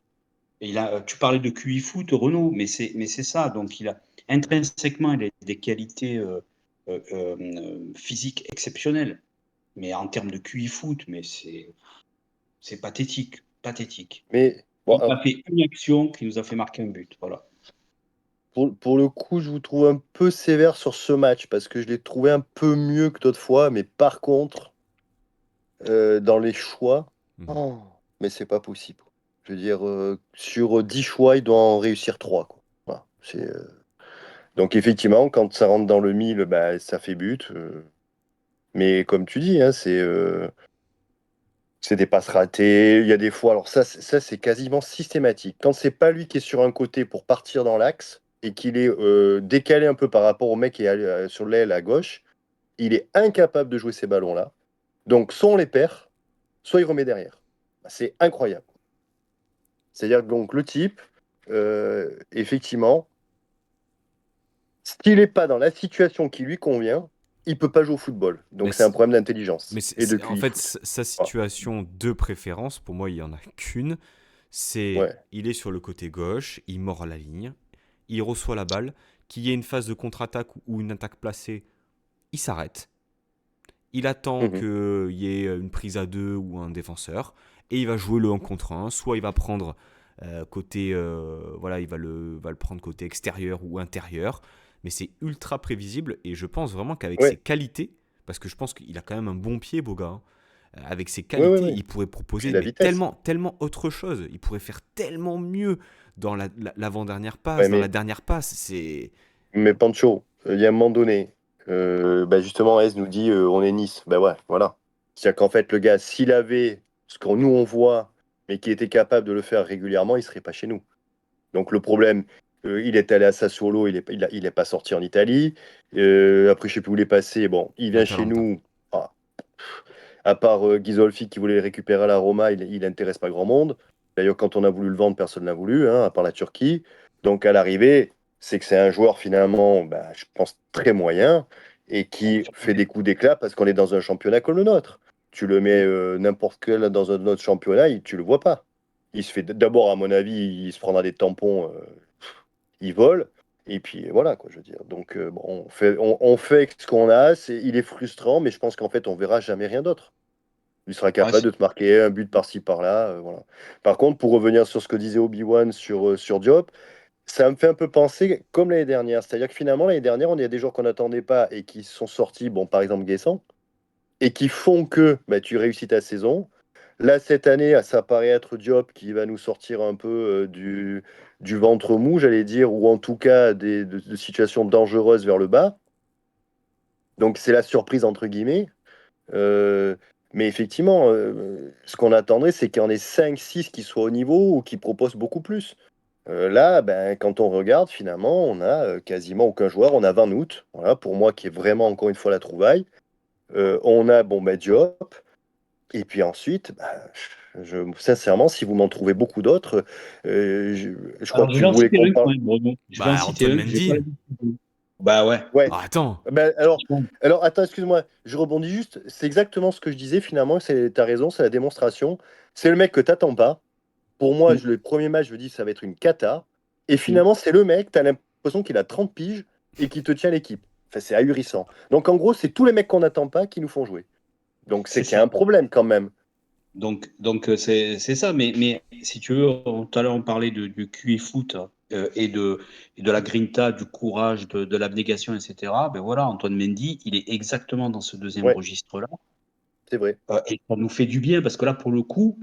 Et tu parlais de QI foot, Renault, mais c'est ça. Donc, intrinsèquement, il a des qualités physiques exceptionnelles. Mais en termes de QI foot, mais c'est pathétique. Pathétique. Mais bon, Il a fait une action qui nous a fait marquer un but. Voilà. pour le coup, je vous trouve un peu sévère sur ce match parce que je l'ai trouvé un peu mieux que d'autres fois. Mais par contre, dans les choix, Mhm. oh, mais c'est pas possible. Je veux dire, sur 10 choix, il doit en réussir 3, quoi. Voilà, donc effectivement, quand ça rentre dans le mille, bah, ça fait but. Mais comme tu dis, hein, c'est des passes ratées. Il y a des fois, alors ça c'est quasiment systématique. Quand c'est pas lui qui est sur un côté pour partir dans l'axe et qu'il est décalé un peu par rapport au mec qui est sur l'aile à gauche, il est incapable de jouer ces ballons-là. Donc soit on les perd, soit il remet derrière. C'est incroyable. C'est-à-dire que donc le type, effectivement, s'il n'est pas dans la situation qui lui convient, il peut pas jouer au football. Mais, Donc c'est un problème d'intelligence et de en QI fait, foot. sa Voilà. situation de préférence, pour moi, il n'y en a qu'une. C'est Ouais. il est sur le côté gauche, il mord la ligne, il reçoit la balle, qu'il y ait une phase de contre-attaque ou une attaque placée, il s'arrête. Il attend Mhm. qu'il y ait une prise à deux ou un défenseur et il va jouer le 1 contre 1. Soit il va prendre côté, voilà, va le prendre côté extérieur ou intérieur. Mais c'est ultra prévisible et je pense vraiment qu'avec ses Ouais. qualités, parce que je pense qu'il a quand même un bon pied, Boga, hein, avec ses Ouais, ouais, qualités, ouais. il pourrait Puis proposer la mais vitesse. tellement autre chose. Il pourrait faire tellement mieux dans l'avant-dernière Ouais, passe, dans la mais dernière passe. C'est Pancho, il y a un moment donné, bah justement, Ez nous dit on est Nice. Bah ouais, voilà. C'est-à-dire qu'en fait, le gars, s'il avait ce que nous on voit, mais qui était capable de le faire régulièrement, il serait pas chez nous. Donc le problème, il est allé à Sassuolo, il est pas sorti en Italie. Après, je sais plus où il est passé. Bon, il vient chez l'Atalanta. nous. Ah. À part Ghisolfi qui voulait le récupérer à la Roma, il intéresse pas grand monde. D'ailleurs, quand on a voulu le vendre, personne n'a voulu, hein, à part la Turquie. Donc à l'arrivée, c'est que c'est un joueur finalement, bah, je pense, très moyen et qui fait des coups d'éclat parce qu'on est dans un championnat comme le nôtre. Tu le mets n'importe quel dans un autre championnat, tu le vois pas. Il se fait d'abord, à mon avis, il se prendra des tampons, il vole. Et puis voilà, quoi, je veux dire. Donc, bon, on fait avec ce qu'on a. Il est frustrant, mais je pense qu'en fait, on verra jamais rien d'autre. Il sera Ouais, capable de te marquer un but par-ci, par-là. Voilà. Par contre, pour revenir sur ce que disait Obi-Wan sur Diop, ça me fait un peu penser comme l'année dernière. C'est-à-dire que finalement, l'année dernière, on y a des joueurs qu'on n'attendait pas et qui sont sortis, bon, par exemple Guessant, et qui font que bah, tu réussis ta saison. Là, cette année, ça paraît être Diop qui va nous sortir un peu du ventre mou, j'allais dire, ou en tout cas de situations dangereuses vers le bas. Donc, c'est la surprise, entre guillemets. Euh, mais effectivement, ce qu'on attendrait, c'est qu'il y en ait 5, 6 qui soient au niveau ou qui proposent beaucoup plus. Là, ben, quand on regarde, finalement, on a quasiment aucun joueur. On a Van Août, voilà, pour moi, qui est vraiment, encore une fois, la trouvaille. On a bon, ben, Diop. Et puis ensuite, bah, sincèrement, si vous m'en trouvez beaucoup d'autres, je crois alors, que je tu vais en voulais citer qu'on un quand parle. même, Bruno. Je vais en Bah, citer Antoine un. Je vais pas Mendy. le dire. Bah ouais. Ouais. Ah, attends. Ben, Franchement, alors, attends, excuse-moi, je rebondis juste. C'est exactement ce que je disais finalement. T'as raison, c'est la démonstration. C'est le mec que t'attends pas. Pour moi, mm, le premier match, je me dis ça va être une cata. Et mm, finalement, c'est le mec, t'as l'impression qu'il a 30 piges et qui te tient l'équipe. Enfin, c'est ahurissant. Donc en gros, c'est tous les mecs qu'on n'attend pas qui nous font jouer. Donc c'est c'est qu'il y a ça. un problème quand même. Donc c'est ça. Mais si tu veux, tout à l'heure, on parlait du QI foot et de la grinta, du courage, de l'abnégation, etc. Ben voilà, Antoine Mendy, il est exactement dans ce deuxième Ouais, registre-là. c'est vrai. Et ça nous fait du bien parce que là, pour le coup,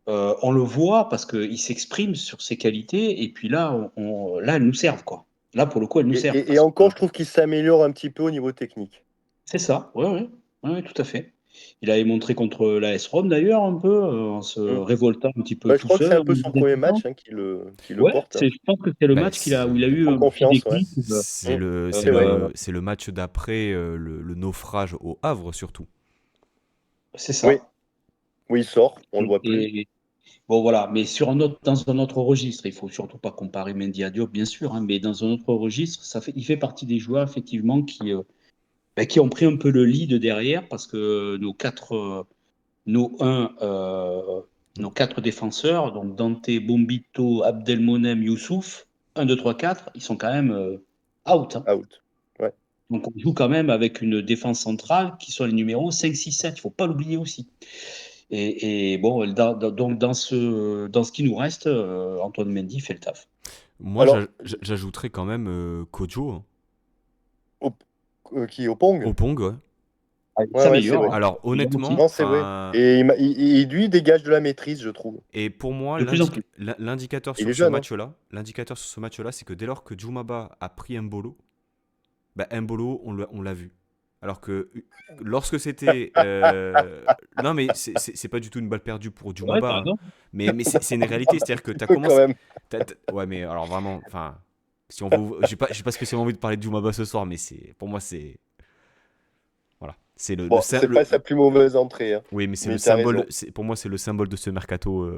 on le voit parce qu'il s'exprime sur ses qualités. Et puis là, là, elles nous servent, quoi. Là, pour le coup, elles nous Et, servent et parce que encore, je trouve qu'il s'améliore un petit peu au niveau technique. c'est ça. Oui, oui, oui, tout à fait. Il avait montré contre l'AS Rome, d'ailleurs, un peu, en se Mm. révoltant un petit peu Bah, je tout crois que c'est seul. un peu son premier match hein, qui le Ouais, porte. Hein. je pense que c'est le Bah, match où il a Il eu prend un petit confiance, ouais. déclic. c'est Mm. le, c'est C'est vrai. le, c'est le match d'après le naufrage au Havre, surtout. C'est Oui, ça. oui, il sort, on le Et, voit plus. bon, voilà. Mais dans un autre registre, il faut surtout pas comparer Mendy à Diop, bien sûr, hein, mais dans un autre registre, il fait partie des joueurs, effectivement, qui ont pris un peu le lead derrière parce que nos, un, nos quatre défenseurs, donc Dante, Bombito, Abdelmonem, Youssouf, 1, 2, 3, 4, ils sont quand même out, hein. Out. Ouais. Donc on joue quand même avec une défense centrale qui sont les numéros 5, 6, 7. Il ne faut pas l'oublier aussi. Et bon, donc dans ce qui nous reste, Antoine Mendy fait le taf. Moi, Alors, j'ajouterais quand même Kojo, hein. au, qui au Pong? Au Pong, ouais. Ah, il Ouais, ouais, c'est s'améliore, vrai. hein. Alors, C'est gentil. honnêtement, Non, c'est vrai. enfin, Et lui, il dégage de la maîtrise, je trouve. et pour moi, De plus en plus. l'indicateur Il sur est ce jeune, hein. match-là, c'est que dès lors que Djoumaba a pris Mbolo, bah Mbolo, on l'a vu. Alors que lorsque c'était, non mais c'est pas du tout une balle perdue pour Ouais, Djoumaba, t'as hein. raison. Mais c'est une réalité, c'est-à-dire que t'as Quand commencé, même. ouais mais alors vraiment, enfin, si on veut, j'ai pas spécialement envie de parler de Djoumaba ce soir, mais pour moi c'est, voilà, c'est Bon, c'est pas sa plus mauvaise entrée, hein. oui, mais c'est le Mais t'as symbole. raison. Pour moi, c'est le symbole de ce mercato.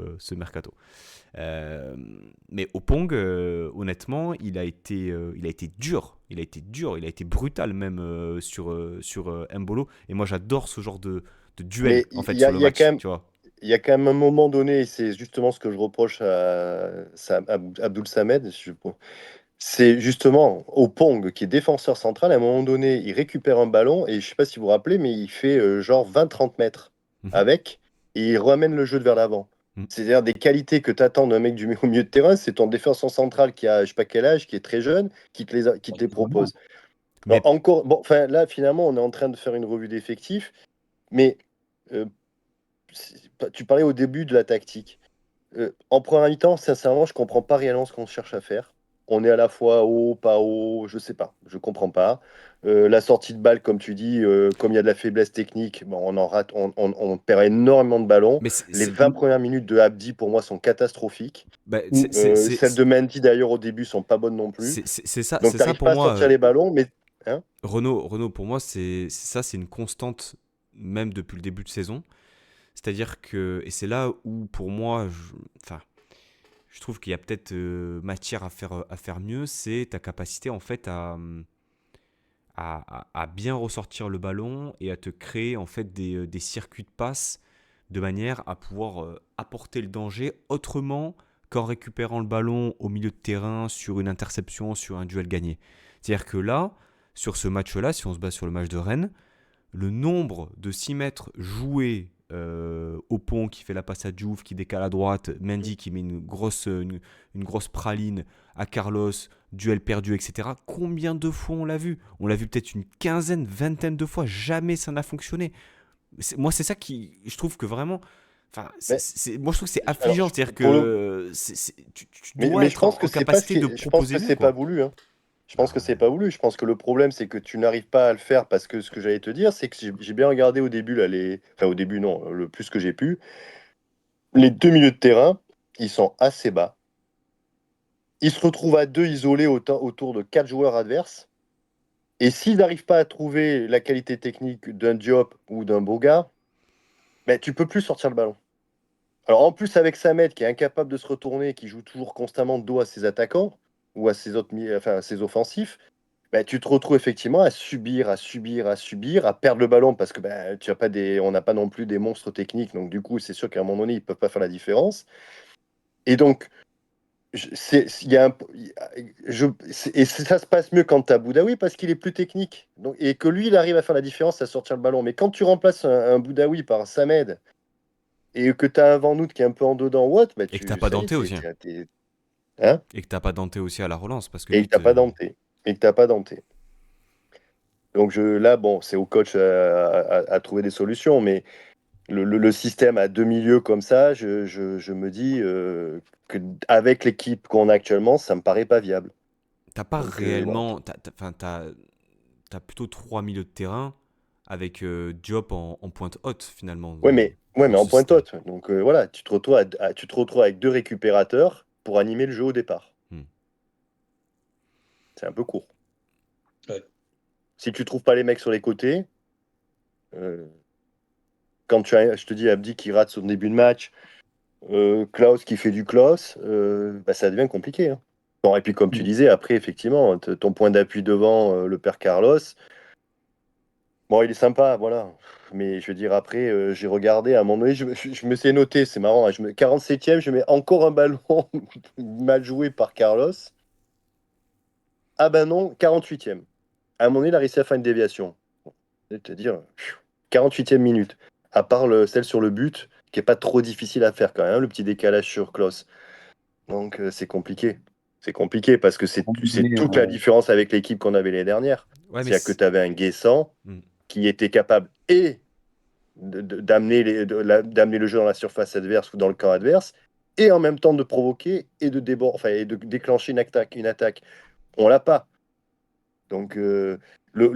Euh, mais Opong, honnêtement, il a été dur. Il a été brutal même sur Mbolo. Et moi, j'adore ce genre de duel Mais en fait sur le il y a quand match. même, Tu vois. il y a quand même un moment donné, et c'est justement ce que je reproche à Abdoul Samed, c'est justement au Pong, qui est défenseur central, à un moment donné, il récupère un ballon, et je sais pas si vous vous rappelez, mais il fait genre 20-30 mètres Mhm, avec, et il ramène le jeu vers l'avant. mhm. C'est-à-dire des qualités que tu attends d'un mec au milieu de terrain, c'est ton défenseur central qui a je sais pas quel âge, qui est très jeune, qui te les propose. Alors, Mais encore, bon, enfin là, finalement, on est en train de faire une revue d'effectifs, mais euh, tu parlais au début de la tactique. En première mi-temps, sincèrement, je comprends pas réellement ce qu'on cherche à faire. On est à la fois haut, pas haut, je sais pas, je comprends pas. La sortie de balle, comme tu dis, comme il y a de la faiblesse technique, bon, on en rate, on perd énormément de ballons. mais Les 20 premières minutes de Abdi, pour moi, sont catastrophiques. bah, Celles de Mendy, d'ailleurs, au début, sont pas bonnes non plus. c'est Donc, tu ça n'arrives pour pas à moi. sortir les ballons, mais hein. Renault, pour moi, c'est ça, c'est une constante même depuis le début de saison. C'est-à-dire que, et c'est là où pour moi, je trouve qu'il y a peut-être matière à faire mieux, c'est ta capacité en fait à bien ressortir le ballon et à te créer en fait des circuits de passe de manière à pouvoir apporter le danger autrement qu'en récupérant le ballon au milieu de terrain sur une interception, sur un duel gagné. C'est-à-dire que là, sur ce match-là, si on se base sur le match de Rennes, le nombre de 6 mètres joués au pont qui fait la passe à Diouf, qui décale à droite, Mendy qui met une grosse praline à Carlos, duel perdu, etc. Combien de fois on l'a vu? On l'a vu peut-être une quinzaine, vingtaine de fois. Jamais ça n'a fonctionné. Moi, c'est ça qui. Je trouve que vraiment. Enfin, Mais, moi, je trouve que c'est alors, affligeant. C'est-à-dire pour le, que tu dois mais je être pense que en c'est pas ce capacité de qui, je pense proposer que mieux, c'est pas quoi. voulu, hein. Je pense que Bah, c'est pas voulu. Je pense que le problème, c'est que tu n'arrives pas à le faire parce que ce que j'allais te dire, c'est que j'ai bien regardé au début, là, enfin au début, non, le plus que j'ai pu, les deux milieux de terrain, ils sont assez bas. Ils se retrouvent à deux isolés autour de quatre joueurs adverses. Et s'ils n'arrivent pas à trouver la qualité technique d'un Diop ou d'un Boga, ben, tu peux plus sortir le ballon. Alors en plus avec Samed qui est incapable de se retourner, qui joue toujours constamment de dos à ses attaquants ou à ses enfin à ses offensifs, ben, tu te retrouves effectivement à subir, à perdre le ballon parce que ben, tu as pas on n'a pas non plus des monstres techniques, donc du coup c'est sûr qu'à un moment donné ils peuvent pas faire la différence. Et donc il y a ça se passe mieux quand tu as Boudaoui parce qu'il est plus technique, donc, et que lui il arrive à faire la différence, à sortir le ballon. Mais quand tu remplaces un Boudaoui par un Samed et que tu as un Van Noot qui est un peu en dedans ou autre, bah et que t'as tu, pas ça y est, Dante aussi. hein. Et que t'as pas Dante aussi à la relance. Parce que Et lui, que t'as pas Dante. Et que t'as pas Dante. Donc là, bon, c'est au coach à trouver des solutions, mais le système à deux milieux comme ça, je me dis que avec l'équipe qu'on a actuellement, ça me paraît pas viable. t'as pas Donc bon. réellement. T'as plutôt trois milieux de terrain avec Diop en pointe haute, finalement, Ouais, mais dans en ce système. pointe-haute. Donc voilà, tu te retrouves avec deux récupérateurs pour animer le jeu au départ. Hmm. C'est un peu court. Ouais. Si tu trouves pas les mecs sur les côtés, euh, quand je te dis Abdi qui rate son début de match, Klaus qui fait du Klaus, bah, ça devient compliqué, hein. Bon, et puis comme tu disais, après, effectivement, ton point d'appui devant le père Carlos, bon, il est sympa, voilà. Mais je veux dire, après, j'ai regardé, à un moment donné, je me suis noté, c'est marrant, hein, 47e, je mets encore un ballon mal joué par Carlos. Ah ben non, 48e. À un moment donné, il a réussi à faire une déviation. C'est-à-dire, 48e minute. À part celle sur le but, qui est pas trop difficile à faire quand même, hein, le petit décalage sur Klaus. Donc c'est compliqué. C'est compliqué parce que c'est Mais, toute la différence avec l'équipe qu'on avait l'année dernière. Ouais, mais. C'est-à-dire que tu avais un Guessant Hmm. qui était capable et d'amener d'amener le jeu dans la surface adverse ou dans le camp adverse, et en même temps de provoquer et de enfin, et de déclencher une attaque. On l'a pas. Donc le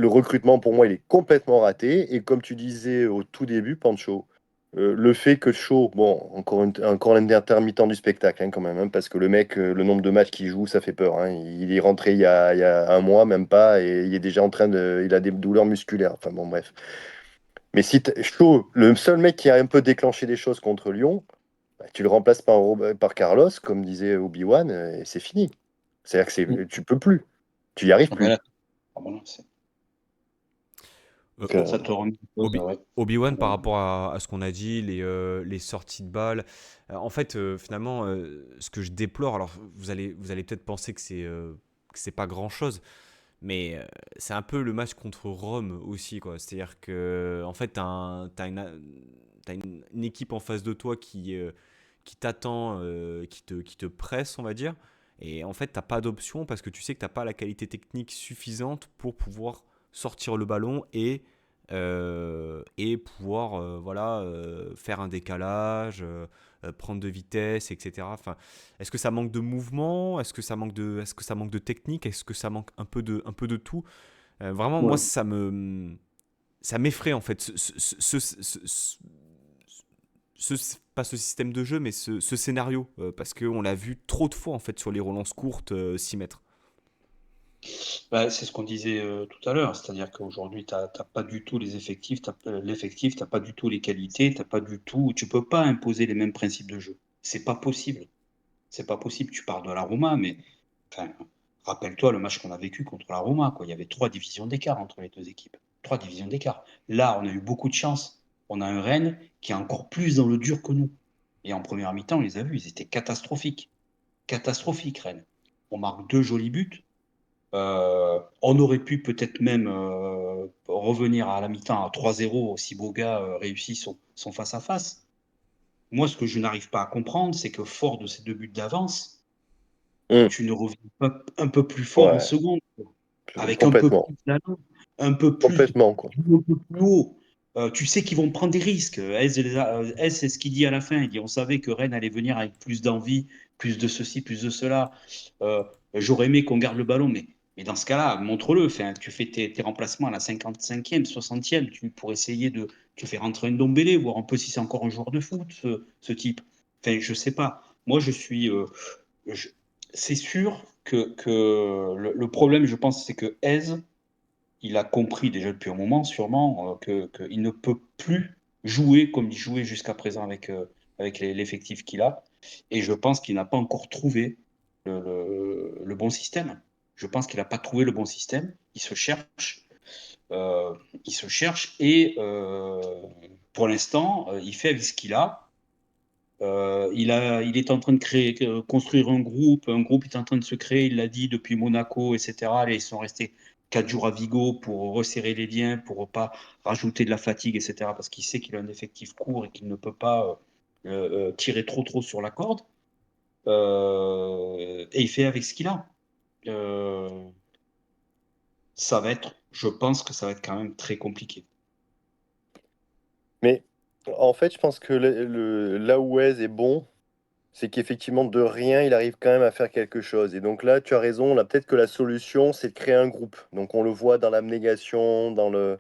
recrutement pour moi il est complètement raté. Et comme tu disais au tout début, Pancho, le fait que Shaw, bon, encore un intermittent du spectacle hein, quand même, hein, parce que le mec, le nombre de matchs qu'il joue, ça fait peur, hein. Il est rentré il y a un mois, même pas, et il est déjà en train il a des douleurs musculaires. Enfin bon, bref. Mais si Shaw, le seul mec qui a un peu déclenché des choses contre Lyon, bah, tu le remplaces par Carlos, comme disait Obi-Wan, et c'est fini. C'est-à-dire que tu peux plus, tu y arrives plus. voilà, voilà, Euh, Donc, O- ça te remet en cause, Obi- ouais. Obi-Wan, par rapport à ce qu'on a dit, les sorties de balles, en fait, finalement, ce que je déplore, alors vous allez peut-être penser que c'est pas grand-chose, mais c'est un peu le match contre Rome aussi, quoi. C'est-à-dire que, en fait, t'as une équipe en face de toi qui t'attend, qui te presse, on va dire. Et en fait, t'as pas d'option parce que tu sais que t'as pas la qualité technique suffisante pour pouvoir sortir le ballon et pouvoir voilà, faire un décalage, prendre de vitesse, etc. Enfin, est-ce que ça manque de mouvement? Est-ce que ça manque de technique? Est-ce que ça manque un peu de tout? Vraiment, moi, Ouais. ça m'effraie en fait. Pas ce système de jeu, mais ce scénario. Parce qu'on l'a vu trop de fois en fait sur les relances courtes, 6 mètres. C'est ce qu'on disait tout à l'heure, c'est-à-dire qu'aujourd'hui, tu n'as pas du tout les effectifs, l'effectif, tu n'as pas du tout les qualités, t'as pas du tout, tu peux pas imposer les mêmes principes de jeu. C'est pas possible. C'est pas possible. Tu parles de la Roma, mais enfin, rappelle-toi le match qu'on a vécu contre la Roma, quoi. Il y avait 3 divisions d'écart entre les deux équipes. 3 divisions d'écart. Là, on a eu beaucoup de chance. On a un Rennes qui est encore plus dans le dur que nous. Et en première mi-temps, on les a vus, ils étaient catastrophiques. Catastrophiques, Rennes. On marque 2 jolis buts. On aurait pu peut-être même revenir à la mi-temps à 3-0 si Boga réussit son face-à-face. Moi, ce que je n'arrive pas à comprendre, c'est que fort de ces 2 buts d'avance, Hum, tu ne reviens pas un peu plus fort en Ouais, seconde, quoi. Avec un peu complètement. plus d'allant, un peu plus, Complètement, quoi. un peu plus haut. Tu sais qu'ils vont prendre des risques. C'est ce qu'il dit à la fin. Il dit, on savait que Rennes allait venir avec plus d'envie, plus de ceci, plus de cela. Euh, J'aurais aimé qu'on garde le ballon, mais dans ce cas-là, montre-le. Enfin, tu fais tes remplacements à la 55e, 60e, pour essayer de. Tu fais rentrer un Ndombele, voir un peu si c'est encore un joueur de foot, ce type. Enfin, je sais pas. Moi, je- c'est sûr que le problème, je pense, c'est que Eze, il a compris déjà depuis un moment, sûrement, qu'il ne peut plus jouer comme il jouait jusqu'à présent avec l'effectif qu'il a. Et je pense qu'il n'a pas encore trouvé le bon système. Je pense qu'il n'a pas trouvé le bon système. Il se cherche. Il se cherche et pour l'instant, il fait avec ce qu'il a. Il est en train de construire un groupe est en train de se créer, il l'a dit depuis Monaco, etc. Ils sont restés 4 jours à Vigo pour resserrer les liens, pour ne pas rajouter de la fatigue, etc. Parce qu'il sait qu'il a un effectif court et qu'il ne peut pas tirer trop sur la corde. Et il fait avec ce qu'il a. Euh, je pense que ça va être quand même très compliqué. Mais en fait, je pense que là où Wes est bon, c'est qu'effectivement, de rien, il arrive quand même à faire quelque chose. Et donc là, tu as raison, là, peut-être que la solution, c'est de créer un groupe. Donc on le voit dans l'abnégation, dans le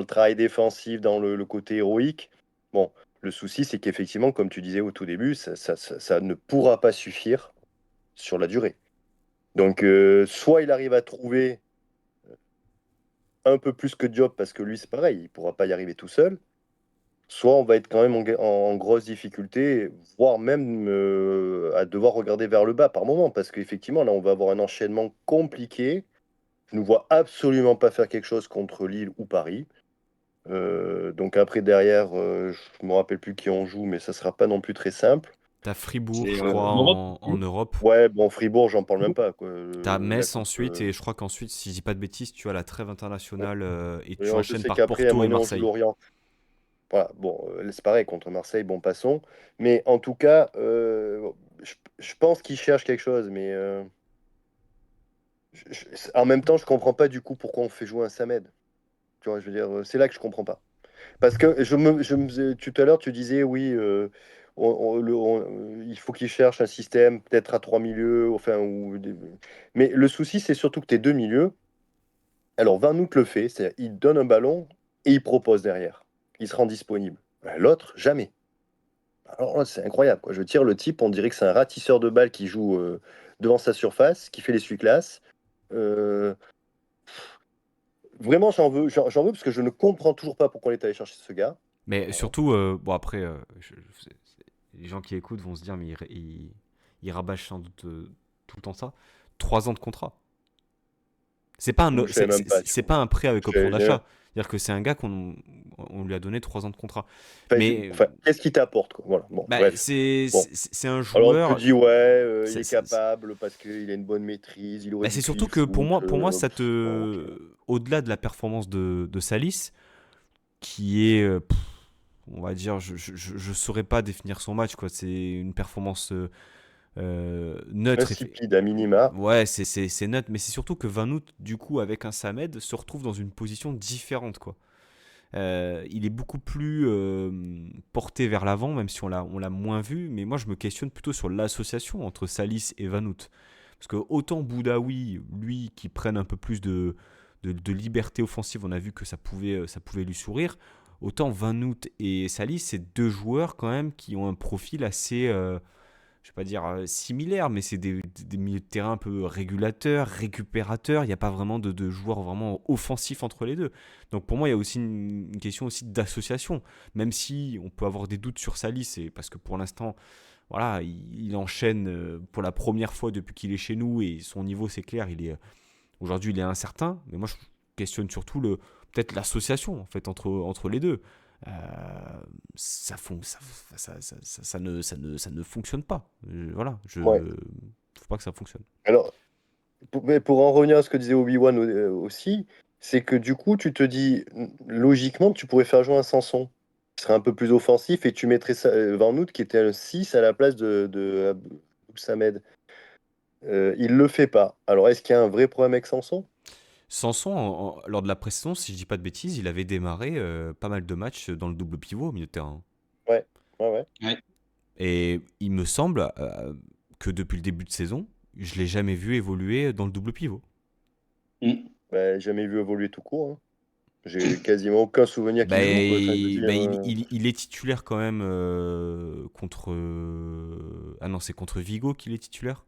travail défensif, dans le côté héroïque. Bon, le souci, c'est qu'effectivement, comme tu disais au tout début, ça ne pourra pas suffire sur la durée. Donc, soit il arrive à trouver un peu plus que Diop, parce que lui, c'est pareil, il ne pourra pas y arriver tout seul. Soit on va être quand même en grosse difficulté, voire même à devoir regarder vers le bas par moment, parce qu'effectivement, là, on va avoir un enchaînement compliqué. Je ne vois absolument pas faire quelque chose contre Lille ou Paris. Donc après, derrière, je ne me rappelle plus qui on joue, mais ça ne sera pas non plus très simple. T'as Fribourg, C'est je crois, en Europe. en Europe. Ouais, bon, Fribourg, j'en parle même pas, quoi. T'as La Metz coupe, ensuite, et je crois qu'ensuite, si je dis pas de bêtises, tu as la trêve ouais. internationale et tu Ouais, je enchaînes sais par qu'après, à un Porto moment et donné, on joue Marseille. Lorient. Voilà, bon, c'est pareil, contre Marseille, bon, passons. Mais en tout cas, je pense qu'ils cherchent quelque chose, mais en même temps, je comprends pas du coup pourquoi on fait jouer un Samed. Tu vois, je veux dire, c'est là que je comprends pas. Parce que tout à l'heure, tu disais, oui, il faut qu'ils cherchent un système, peut-être à 3 milieux, enfin, mais le souci, c'est surtout que tes 2 milieux, alors Van Hout le fait, c'est-à-dire il donne un ballon et il propose derrière. Il se rend disponible. L'autre, jamais. Alors là, c'est incroyable, quoi. Je tire le type, on dirait que c'est un ratisseur de balles qui joue devant sa surface, qui fait l'essuie-glace. Euh, Vraiment, j'en veux parce que je ne comprends toujours pas pourquoi on est allé chercher ce gars. Mais Voilà. surtout, bon après, les gens qui écoutent vont se dire, mais il rabâche sans doute tout le temps ça. 3 ans de contrat. C'est pas un, Je savais même pas, tu c'est vois. pas un prêt avec option J'ai- d'achat. C'est-à-dire que c'est un gars on lui a donné 3 ans de contrat. Enfin, Mais enfin, qu'est-ce qu'il t'apporte, quoi. Voilà. Bon, bah, bref. Bon. c'est un Alors on te joueur. dit, ouais, il c'est- est c'est- capable parce qu'il a une bonne maîtrise, il aurait Bah, dû c'est tuer surtout le que foot. pour moi, Bon, ok. au-delà de la performance de Salis, qui est, on va dire, je saurais pas définir son match, quoi. C'est une performance neutre. Insipide à minima. Ouais, c'est neutre, mais c'est surtout que Van Hout, du coup, avec un Samed, se retrouve dans une position différente, quoi. Il est beaucoup plus porté vers l'avant, même si on l'a moins vu. Mais moi, je me questionne plutôt sur l'association entre Salis et Van Hout. Parce que autant Boudaoui, lui, qui prenne un peu plus de liberté offensive, on a vu que ça pouvait lui sourire. Autant Van Hout et Salis, c'est deux joueurs quand même qui ont un profil assez, je vais pas dire similaires, mais c'est des milieux de terrain un peu régulateurs, récupérateurs. Il n'y a pas vraiment de joueurs vraiment offensifs entre les deux. Donc pour moi, il y a aussi une question aussi d'association. Même si on peut avoir des doutes sur sa liste, c'est parce que pour l'instant, voilà, il enchaîne pour la première fois depuis qu'il est chez nous et son niveau, c'est clair, aujourd'hui, il est incertain. Mais moi, je questionne surtout peut-être l'association en fait entre les deux. Euh, ça ne fonctionne pas. Voilà, Ouais. faut pas que ça fonctionne. Alors, mais pour en revenir à ce que disait Obi-Wan aussi, c'est que du coup, tu te dis, logiquement, tu pourrais faire jouer un Sanson, qui serait un peu plus offensif, et tu mettrais Van Noot, qui était un 6 à la place de Abou Samed. Il le fait pas. Alors, est-ce qu'il y a un vrai problème avec Sanson? Sanson, lors de la pré-saison, si je dis pas de bêtises, il avait démarré pas mal de matchs dans le double pivot au milieu de terrain. Ouais, ouais, ouais. Ouais. Et il me semble que depuis le début de saison, je l'ai jamais vu évoluer dans le double pivot. Mm. Bah, jamais vu évoluer tout court, hein. J'ai quasiment aucun souvenir qu'il joue, quoi. Enfin, je veux dire, Il est titulaire quand même contre. Ah non, c'est contre Vigo qu'il est titulaire.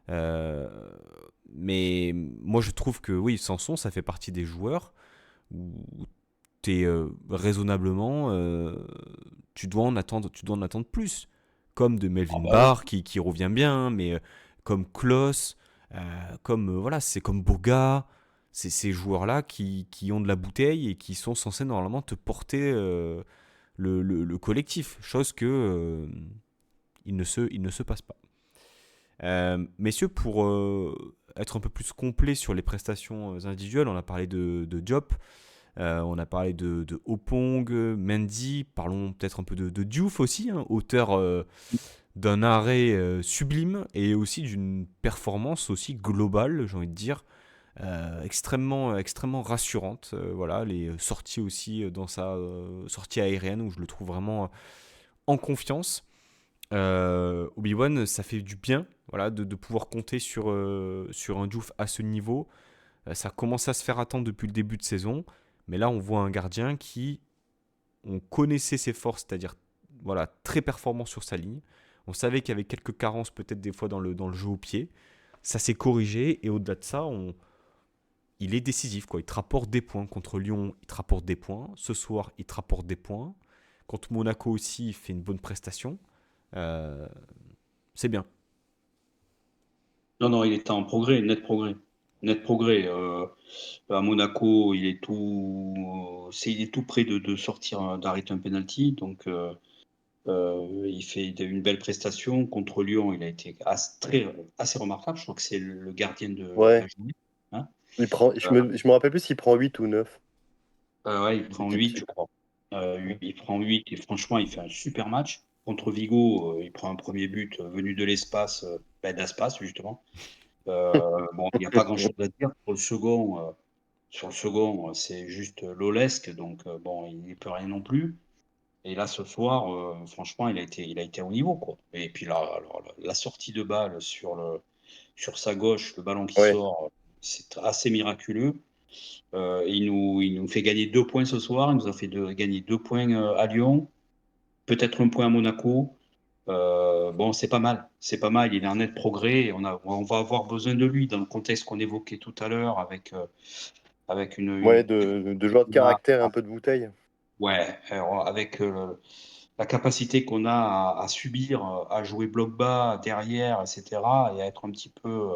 Euh, mais moi, je trouve que oui, Sanson, ça fait partie des joueurs où tu es raisonnablement. Tu dois en attendre plus. Comme de Ah Melvin bah oui. Barr qui revient bien, mais comme Klos, comme voilà, c'est comme Boga. C'est ces joueurs-là qui ont de la bouteille et qui sont censés normalement te porter le collectif, chose que il ne se passe pas. Messieurs, pour être un peu plus complet sur les prestations individuelles, on a parlé de Diop, on a parlé de Opong, Mendy, parlons peut-être un peu de Diouf aussi, hein, auteur d'un arrêt sublime et aussi d'une performance aussi globale, j'ai envie de dire, extrêmement rassurante. Voilà, les sorties aussi dans sa sortie aérienne où je le trouve vraiment en confiance. Obi-Wan, ça fait du bien voilà, de pouvoir compter sur un Diouf à ce niveau. Ça commence à se faire attendre depuis le début de saison, mais là on voit un gardien qui, on connaissait ses forces, c'est-à-dire voilà, très performant sur sa ligne. On savait qu'il y avait quelques carences peut-être des fois dans le jeu au pied. Ça s'est corrigé et au-delà de ça, il est décisif. Quoi. Il te rapporte des points. Contre Lyon, il te rapporte des points. Ce soir, il te rapporte des points. Contre Monaco aussi, il fait une bonne prestation. Euh, c'est bien. Non, non, il est en progrès, net progrès. Net progrès. À Monaco, il est tout près de sortir, d'arrêter un penalty. Donc, il fait une belle prestation. Contre Lyon, il a été assez remarquable. Je crois que c'est le gardien de la ouais. journée. Hein. Il prend, Euh, je me rappelle plus s'il prend 8 ou 9. ouais, il Il prend était 8, dessus. je crois. Il prend 8 et franchement, il fait un super match. Contre Vigo, il prend un premier but venu de l'espace, d'Aspas, justement. Bon, il n'y a pas grand-chose à dire. Sur le second, c'est juste Lolesque, donc bon, il n'y peut rien non plus. Et là, ce soir, franchement, il a été au niveau, quoi. Et puis là, alors, la sortie de balle sur sa gauche, le ballon qui Ouais. sort, c'est assez miraculeux. Il nous fait gagner 2 points ce soir. Il nous a fait gagner 2 points à Lyon, peut-être un point à Monaco. Bon, c'est pas mal. C'est pas mal. Il est en net progrès. Et on va avoir besoin de lui dans le contexte qu'on évoquait tout à l'heure avec Ouais, de joueurs de caractère et un peu de bouteille. ouais, alors, avec la capacité qu'on a à subir, à jouer bloc bas derrière, etc., et à être un petit peu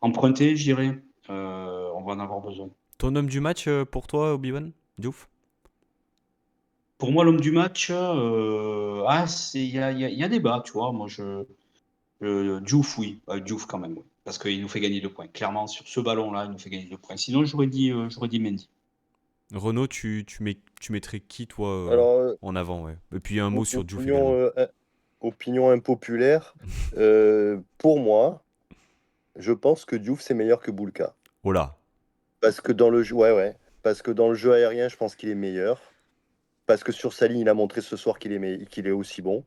emprunté, je dirais, on va en avoir besoin. Ton homme du match pour toi, Obi-Wan Diouf. Pour moi, l'homme du match, il y a débat, tu vois. Moi, Diouf, oui, Diouf quand même, oui. Parce qu'il nous fait gagner 2 points. Clairement, sur ce ballon-là, il nous fait gagner 2 points. Sinon, j'aurais dit Mendy. Renaud, tu mettrais qui, toi, Alors, en avant ouais. Et puis un mot sur Diouf opinion, également. opinion impopulaire. Pour moi, je pense que Diouf, c'est meilleur que Boulka. Oh là. Parce que dans le jeu, ouais, ouais. Parce que dans le jeu aérien, je pense qu'il est meilleur. Parce que sur sa ligne, il a montré ce soir qu'il est aussi bon.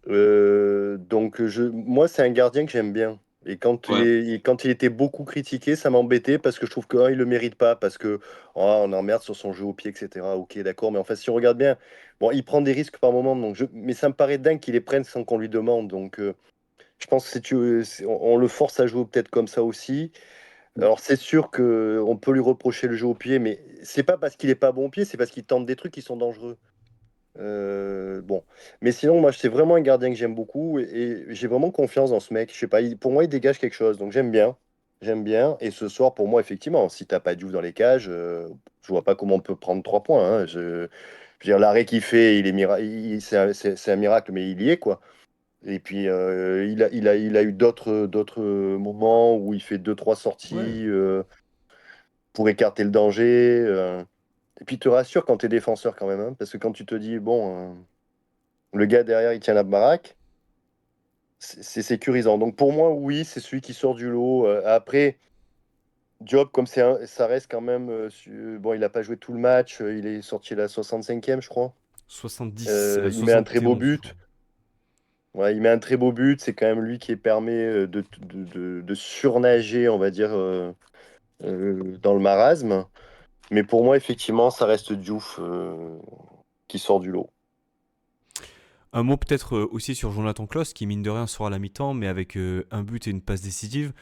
Donc, moi, c'est un gardien que j'aime bien. Et quand Ouais. quand il était beaucoup critiqué, ça m'embêtait parce que je trouve qu'il le mérite pas, parce que on emmerde sur son jeu au pied, etc. Ok, d'accord, mais en fait, si on regarde bien, bon, il prend des risques par moment, mais ça me paraît dingue qu'il les prenne sans qu'on lui demande. Donc, je pense que on le force à jouer peut-être comme ça aussi. Alors, c'est sûr que on peut lui reprocher le jeu au pied, mais c'est pas parce qu'il est pas bon au pied, c'est parce qu'il tente des trucs qui sont dangereux. Bon, mais sinon, moi, c'est vraiment un gardien que j'aime beaucoup et j'ai vraiment confiance dans ce mec. Je sais pas, pour moi, il dégage quelque chose, donc j'aime bien. Et ce soir, pour moi, effectivement, si t'as pas Diouf dans les cages, je vois pas comment on peut prendre 3 points, hein. Je veux dire, l'arrêt qu'il fait, c'est un miracle, mais il y est quoi. Et puis, il a eu d'autres moments où il fait deux, trois Ouais. sorties pour écarter le danger. Et puis, te rassure quand t'es défenseur quand même, hein, parce que quand tu te dis, bon. Le gars derrière, il tient la baraque. C'est sécurisant. Donc pour moi, oui, c'est celui qui sort du lot. Après, Diop, comme ça reste quand même. Bon, il n'a pas joué tout le match. Il est sorti à la 65e, je crois. Il met un très beau 71, je crois. but. Ouais, il met un très beau but. C'est quand même lui qui permet de surnager, on va dire, dans le marasme. Mais pour moi, effectivement, ça reste Diouf qui sort du lot. Un mot peut-être aussi sur Jonathan Klaus, qui mine de rien sera à la mi-temps, mais avec un but et une passe décisive.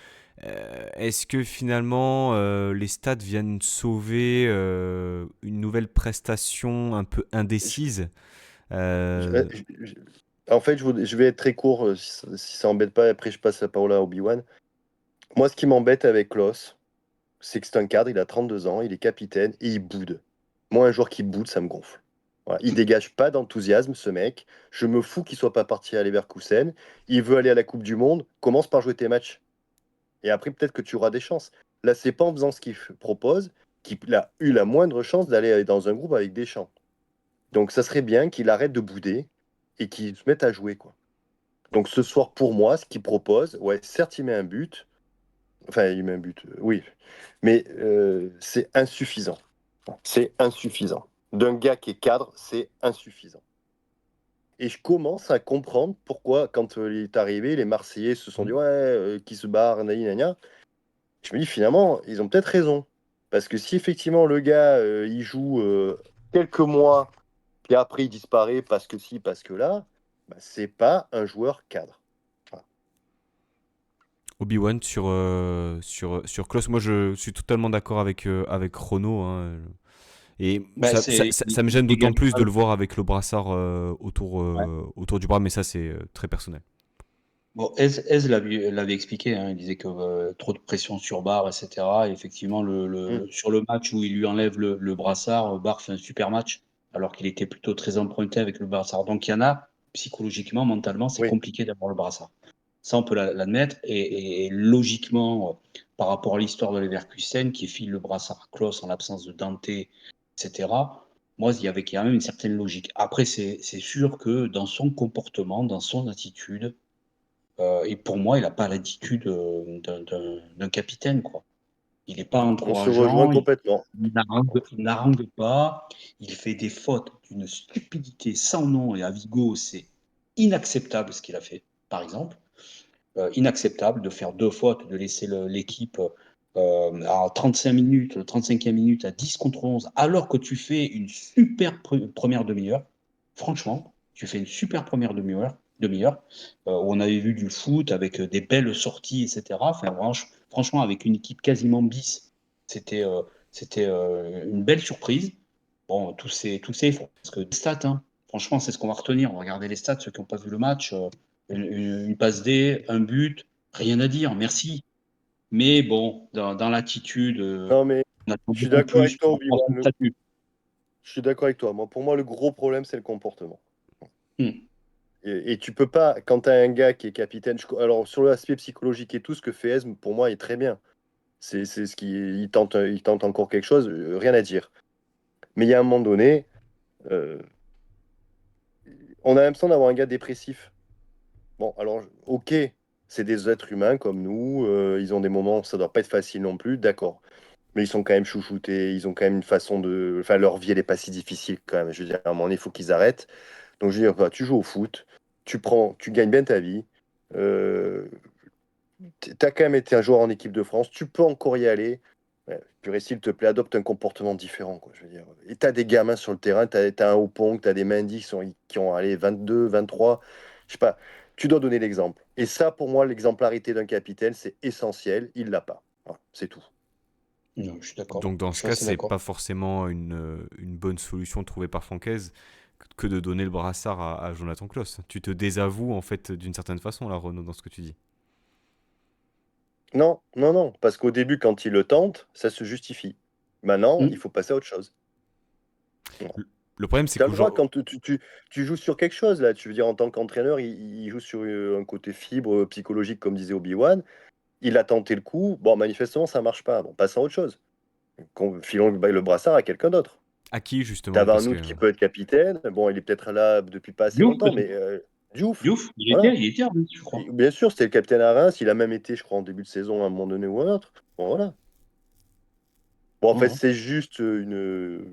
Est-ce que finalement les stats viennent sauver une nouvelle prestation un peu Je- indécise? je- Euh, je- je- En fait, je vais être très court, si ça embête pas. Après, je passe la parole à Obi-Wan. Moi, ce qui m'embête avec Klaus, c'est que c'est un cadre, il a 32 ans, il est capitaine et il boude. Moi, un joueur qui boude, ça me gonfle. Voilà. Il dégage pas d'enthousiasme, ce mec. Je me fous qu'il soit pas parti à Leverkusen. Il veut aller à la Coupe du Monde. Commence par jouer tes matchs. Et après, peut-être que tu auras des chances. Là, c'est pas en faisant ce qu'il propose qu'il a eu la moindre chance d'aller dans un groupe avec Deschamps. Donc, ça serait bien qu'il arrête de bouder et qu'il se mette à jouer, quoi. Donc, ce soir, pour moi, ce qu'il propose, ouais, certes, il met un but. Enfin, il met un but, oui. Mais c'est insuffisant. C'est insuffisant. D'un gars qui est cadre, c'est insuffisant. Et je commence à comprendre pourquoi, quand il est arrivé, les Marseillais se sont dit ouais, qui se barre, nani, nani. Je me dis finalement, ils ont peut-être raison. Parce que si effectivement le gars, il joue quelques mois, puis après il disparaît parce que si, parce que là, bah, c'est pas un joueur cadre. Voilà. Obi-Wan sur Klaus, moi je suis totalement d'accord avec Renaud, hein. Et Bah, ça me il gêne d'autant dégage plus pas de le voir avec le brassard ouais. autour du bras, mais ça c'est très personnel. Bon, Ez l'avait expliqué, hein, il disait que trop de pression sur Barre, etc. Et effectivement, Mm. sur le match où il lui enlève le brassard, Barre fait un super match, alors qu'il était plutôt très emprunté avec le brassard. Donc il y en a, psychologiquement, mentalement, c'est Oui, compliqué d'avoir le brassard. Ça, on peut l'admettre. Et logiquement, par rapport à l'histoire de Leverkusen, qui file le brassard à Klose en l'absence de Dante, etc., moi, il y avait quand même une certaine logique. Après, c'est sûr que dans son comportement, dans son attitude, et pour moi, il n'a pas l'attitude d'un capitaine, quoi. Il n'est pas on se rejoint encourageant, complètement. il n'harangue pas, il fait des fautes d'une stupidité sans nom et à Vigo, c'est inacceptable ce qu'il a fait, par exemple. Inacceptable de faire deux fautes, de laisser l'équipe à 35 minutes, 35e minute à 10 contre 11, alors que tu fais une super première demi-heure. Franchement, tu fais une super première demi-heure où on avait vu du foot avec des belles sorties, etc. Enfin, franchement, avec une équipe quasiment bis, c'était une belle surprise. Bon, tous ces parce que les stats, hein, franchement, c'est ce qu'on va retenir. On va regarder les stats, ceux qui n'ont pas vu le match. Une passe D, un but, rien à dire, merci. Mais bon, dans l'attitude, Non, mais on attend je suis beaucoup d'accord plus avec toi, par rapport à son Obi-Wan. statut. Je suis d'accord avec toi. Moi, pour moi, le gros problème, c'est le comportement. Hmm. Et tu peux pas, quand tu as un gars qui est capitaine, alors sur l'aspect psychologique et tout, ce que fait Esme, pour moi, est très bien. C'est ce qui, il tente encore quelque chose, rien à dire. Mais il y a un moment donné, euh, on a l'impression d'avoir un gars dépressif. Bon, alors, ok, c'est des êtres humains comme nous, ils ont des moments où ça doit pas être facile non plus, d'accord. Mais ils sont quand même chouchoutés, ils ont quand même une façon de. Enfin, leur vie, elle est pas si difficile quand même. Je veux dire, à un moment donné, il faut qu'ils arrêtent. Donc, je veux dire, bah, tu joues au foot, tu gagnes bien ta vie. euh, t'as quand même été un joueur en équipe de France, tu peux encore y aller. Ouais, purée, s'il te plaît, adopte un comportement différent, quoi, je veux dire. Et t'as des gamins sur le terrain, t'as un Opong, t'as des Mendy qui ont allé 22, 23. Je sais pas, tu dois donner l'exemple. Et ça, pour moi, l'exemplarité d'un capitaine, c'est essentiel. Il l'a pas. Voilà, c'est tout. Non, je suis d'accord. Donc dans Je ce suis cas, assez c'est d'accord. pas forcément une bonne solution trouvée par Francaise que de donner le brassard à Jonathan Klaus. Tu te désavoues en fait d'une certaine façon là, Renaud, dans ce que tu dis. Non, non, non, parce qu'au début, quand il le tente, ça se justifie. Maintenant, il Mm. faut passer à autre chose. Le problème, c'est Tu as le droit qu'aujourd'hui, quand tu joues sur quelque chose, là. Tu veux dire, en tant qu'entraîneur, il joue sur un côté fibre psychologique, comme disait Obi-Wan. Il a tenté le coup. Bon, manifestement, ça marche pas. Bon, passons à autre chose. Filons le brassard à quelqu'un d'autre. à qui justement? T'avais Parce un que autre qui peut être capitaine. Bon, il est peut-être là depuis pas assez Diouf, longtemps, peut-être. mais Diouf. Diouf, Voilà. il était arbitre, je Et crois. bien sûr, c'était le capitaine à Reims. Il a même été, je crois, en début de saison à un moment donné ou un autre. Bon, voilà. Bon, en fait, Mhm. c'est juste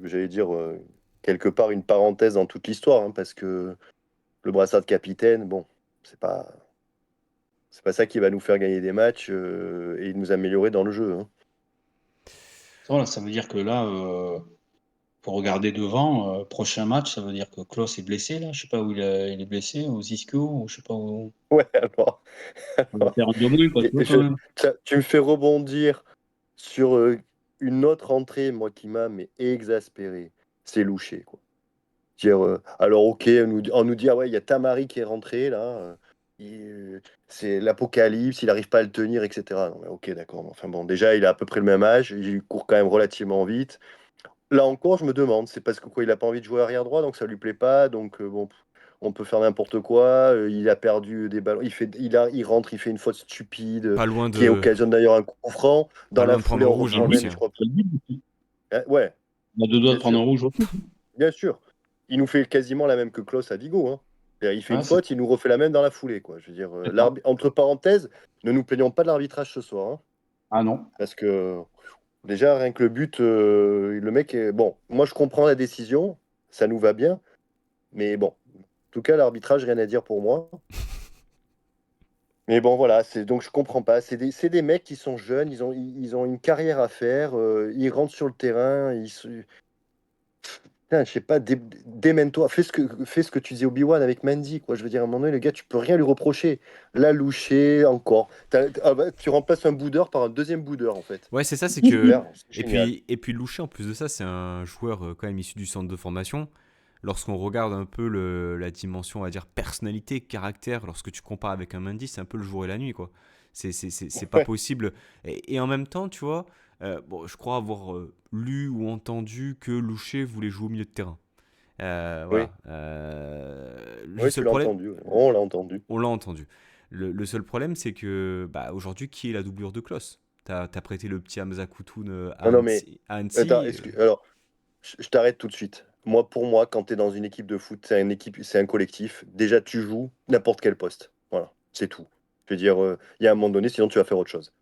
j'allais dire, quelque part une parenthèse dans toute l'histoire, hein, parce que le brassard de capitaine, bon, c'est pas, c'est pas ça qui va nous faire gagner des matchs et nous améliorer dans le jeu, hein. Voilà, ça veut dire que là, pour regarder devant, prochain match, ça veut dire que Klaus est blessé, là. Je sais pas où il est blessé, aux ischio, ou je sais pas où. Ouais, alors, On va alors, faire un deux moins, quoi, tu vois, quand même. tu me fais rebondir sur une autre entrée, moi, qui m'a mais exaspéré. C'est Louché, quoi. Dire, alors, ok, on nous dit, ah ouais, il y a Tamari qui est rentré, là. C'est l'apocalypse, il n'arrive pas à le tenir, etc. Non, mais ok, d'accord. Mais enfin bon, déjà, il a à peu près le même âge, il court quand même relativement vite. Là encore, je me demande, c'est parce que quoi, il n'a pas envie de jouer arrière droit, donc ça lui plaît pas. Donc bon, on peut faire n'importe quoi. Il a perdu des ballons. Il rentre, il fait une faute stupide pas loin qui de, occasionne d'ailleurs un coup franc. pas Dans loin la de foulée, prendre un on rouge, hein, reprend Il même, Louché, je hein. crois. Ouais, a deux doigts de bien prendre un sûr, rouge aussi. bien sûr. Il nous fait quasiment la même que Klaus à Vigo, hein. C'est-à-dire, il fait une Ah, c'est faute, il nous refait la même dans la foulée, quoi. Je veux dire, ça. entre parenthèses, ne nous plaignons pas de l'arbitrage ce soir, hein, Ah non. parce que déjà, rien que le but, le mec est... Bon, moi je comprends la décision, ça nous va bien, mais bon, en tout cas, l'arbitrage, rien à dire pour moi. Mais bon, voilà, donc je comprends pas. C'est des mecs qui sont jeunes, ils ont une carrière à faire, ils rentrent sur le terrain, putain, je sais pas, démène-toi, fais ce que tu disais Obi-Wan avec Mandy, quoi. Je veux dire, à un moment donné, le gars, tu peux rien lui reprocher. La loucher, encore. Ah bah, tu remplaces un boudeur par un deuxième boudeur, en fait. Ouais, c'est ça, c'est que. Super, c'est Et génial. puis, et puis Louché, en plus de ça, c'est un joueur quand même issu du centre de formation. Lorsqu'on regarde un peu la dimension, on va dire, personnalité, caractère, lorsque tu compares avec un Mendy, c'est un peu le jour et la nuit, quoi. C'est pas Ouais, possible. Et en même temps, tu vois, bon, je crois avoir lu ou entendu que Louché voulait jouer au milieu de terrain. oui, Voilà. Le oui, tu seul l'as problème, entendu. Ouais. On l'a entendu. on l'a entendu. Le seul problème, c'est que bah, aujourd'hui, qui est la doublure de Klaus? T'as prêté le petit Hamza Koutoun Non, non, mais À attends, Annecy. alors, je t'arrête tout de suite. Moi, pour moi, quand tu es dans une équipe de foot, c'est un collectif. Déjà, tu joues n'importe quel poste. Voilà, c'est tout. Je veux dire, il y a un moment donné, sinon tu vas faire autre chose.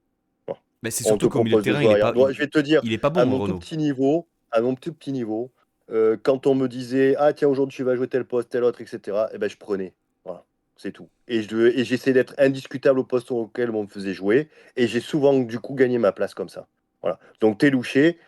Voilà. Mais c'est On te surtout qu'au milieu de propose de terrain, jouer arrière droit. Je vais te dire, il est pas à bon, mon tout Renaud. petit niveau, quand on me disait, ah tiens, aujourd'hui tu vas jouer tel poste, tel autre, etc., eh ben, je prenais. Voilà, c'est tout. Et j'essaie d'être indiscutable au poste auquel on me faisait jouer. Et j'ai souvent, du coup, gagné ma place comme ça. Voilà. Donc, t'es louché,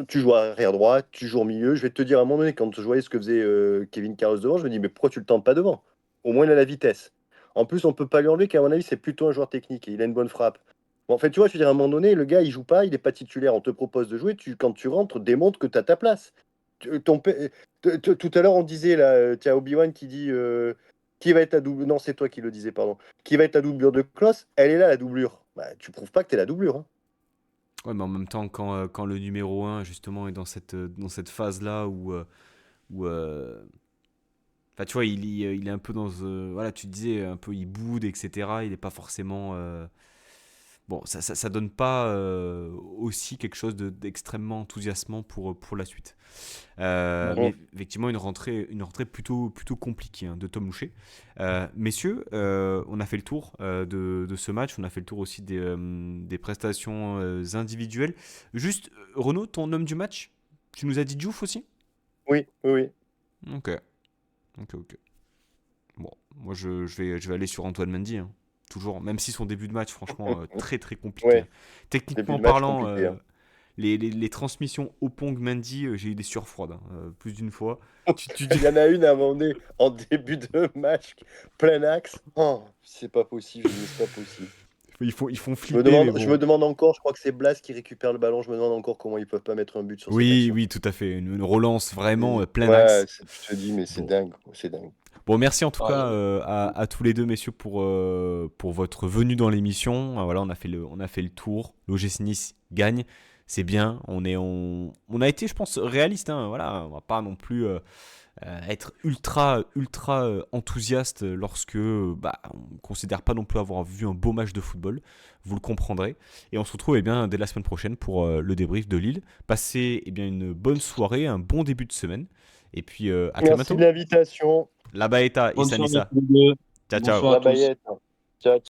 tu joues arrière droit, tu joues au milieu. Je vais te dire, à un moment donné, quand je voyais ce que faisait Kevin Carlos devant, je me dis, mais pourquoi tu le tentes pas devant? Au moins, il a la vitesse. En plus, on peut pas lui enlever qu'à mon avis, c'est plutôt un joueur technique et il a une bonne frappe. Bon, en fait, tu vois, je veux dire, à un moment donné, le gars, il joue pas, il est pas titulaire. On te propose de jouer, quand tu rentres, démontre que tu as ta place. Tout à l'heure, on disait, là, tiens, Obi-Wan qui dit qui va être la double. Non, c'est toi qui le disais, pardon. Qui va être la doublure de Klaus? Elle est là, la doublure. Bah, tu prouves pas que tu es la doublure, hein. Ouais, mais en même temps, quand le numéro un justement, est dans cette phase-là où enfin, tu vois, il est un peu dans. Voilà, tu disais, un peu, il boude, etc. Il est pas forcément. Bon, ça donne pas aussi quelque chose d'extrêmement enthousiasmant pour la suite. Bah, Hum. Mais effectivement, une rentrée plutôt compliquée, hein, de Tom Louchet. Messieurs, on a fait le tour de ce match, on a fait le tour aussi des prestations individuelles. Juste, Renaud, ton homme du match, tu nous as dit Diouf aussi? Oui, oui, oui. Ok, ok, ok. Bon, moi je vais aller sur Antoine Mendy, hein. toujours, même si son début de match, franchement, très très compliqué. Ouais, Techniquement début de match parlant, compliqué. les transmissions Opong-Mendy, j'ai eu des sueurs froides, plus d'une fois. Il y en a une à un moment donné, en début de match, plein axe. Oh, c'est pas possible, c'est pas possible. Ils font Je me flipper, mais demande, je bon. me demande encore, je crois que c'est Blas qui récupère le ballon, je me demande encore comment ils peuvent pas mettre un but sur cette Oui, action. oui, tout à fait. Une relance vraiment plein Ouais, axe. je te dis, mais c'est Bon. dingue, c'est dingue. Bon, merci en tout Ouais. cas à tous les deux, messieurs, pour votre venue dans l'émission. Voilà, on a fait le tour. L'OGC Nice gagne. C'est bien. On a été, je pense, réaliste. Voilà, on va pas non plus être ultra enthousiaste lorsque on ne considère pas non plus avoir vu un beau match de football. Vous le comprendrez. Et on se retrouve dès la semaine prochaine pour le débrief de Lille. Passez une bonne soirée, un bon début de semaine. Et puis à très Merci bientôt. de l'invitation. La Baeta, Bonne Issa soirée à Nissa. tous les deux. Ciao, ciao. Bonsoir La à tous. Bayette. Ciao.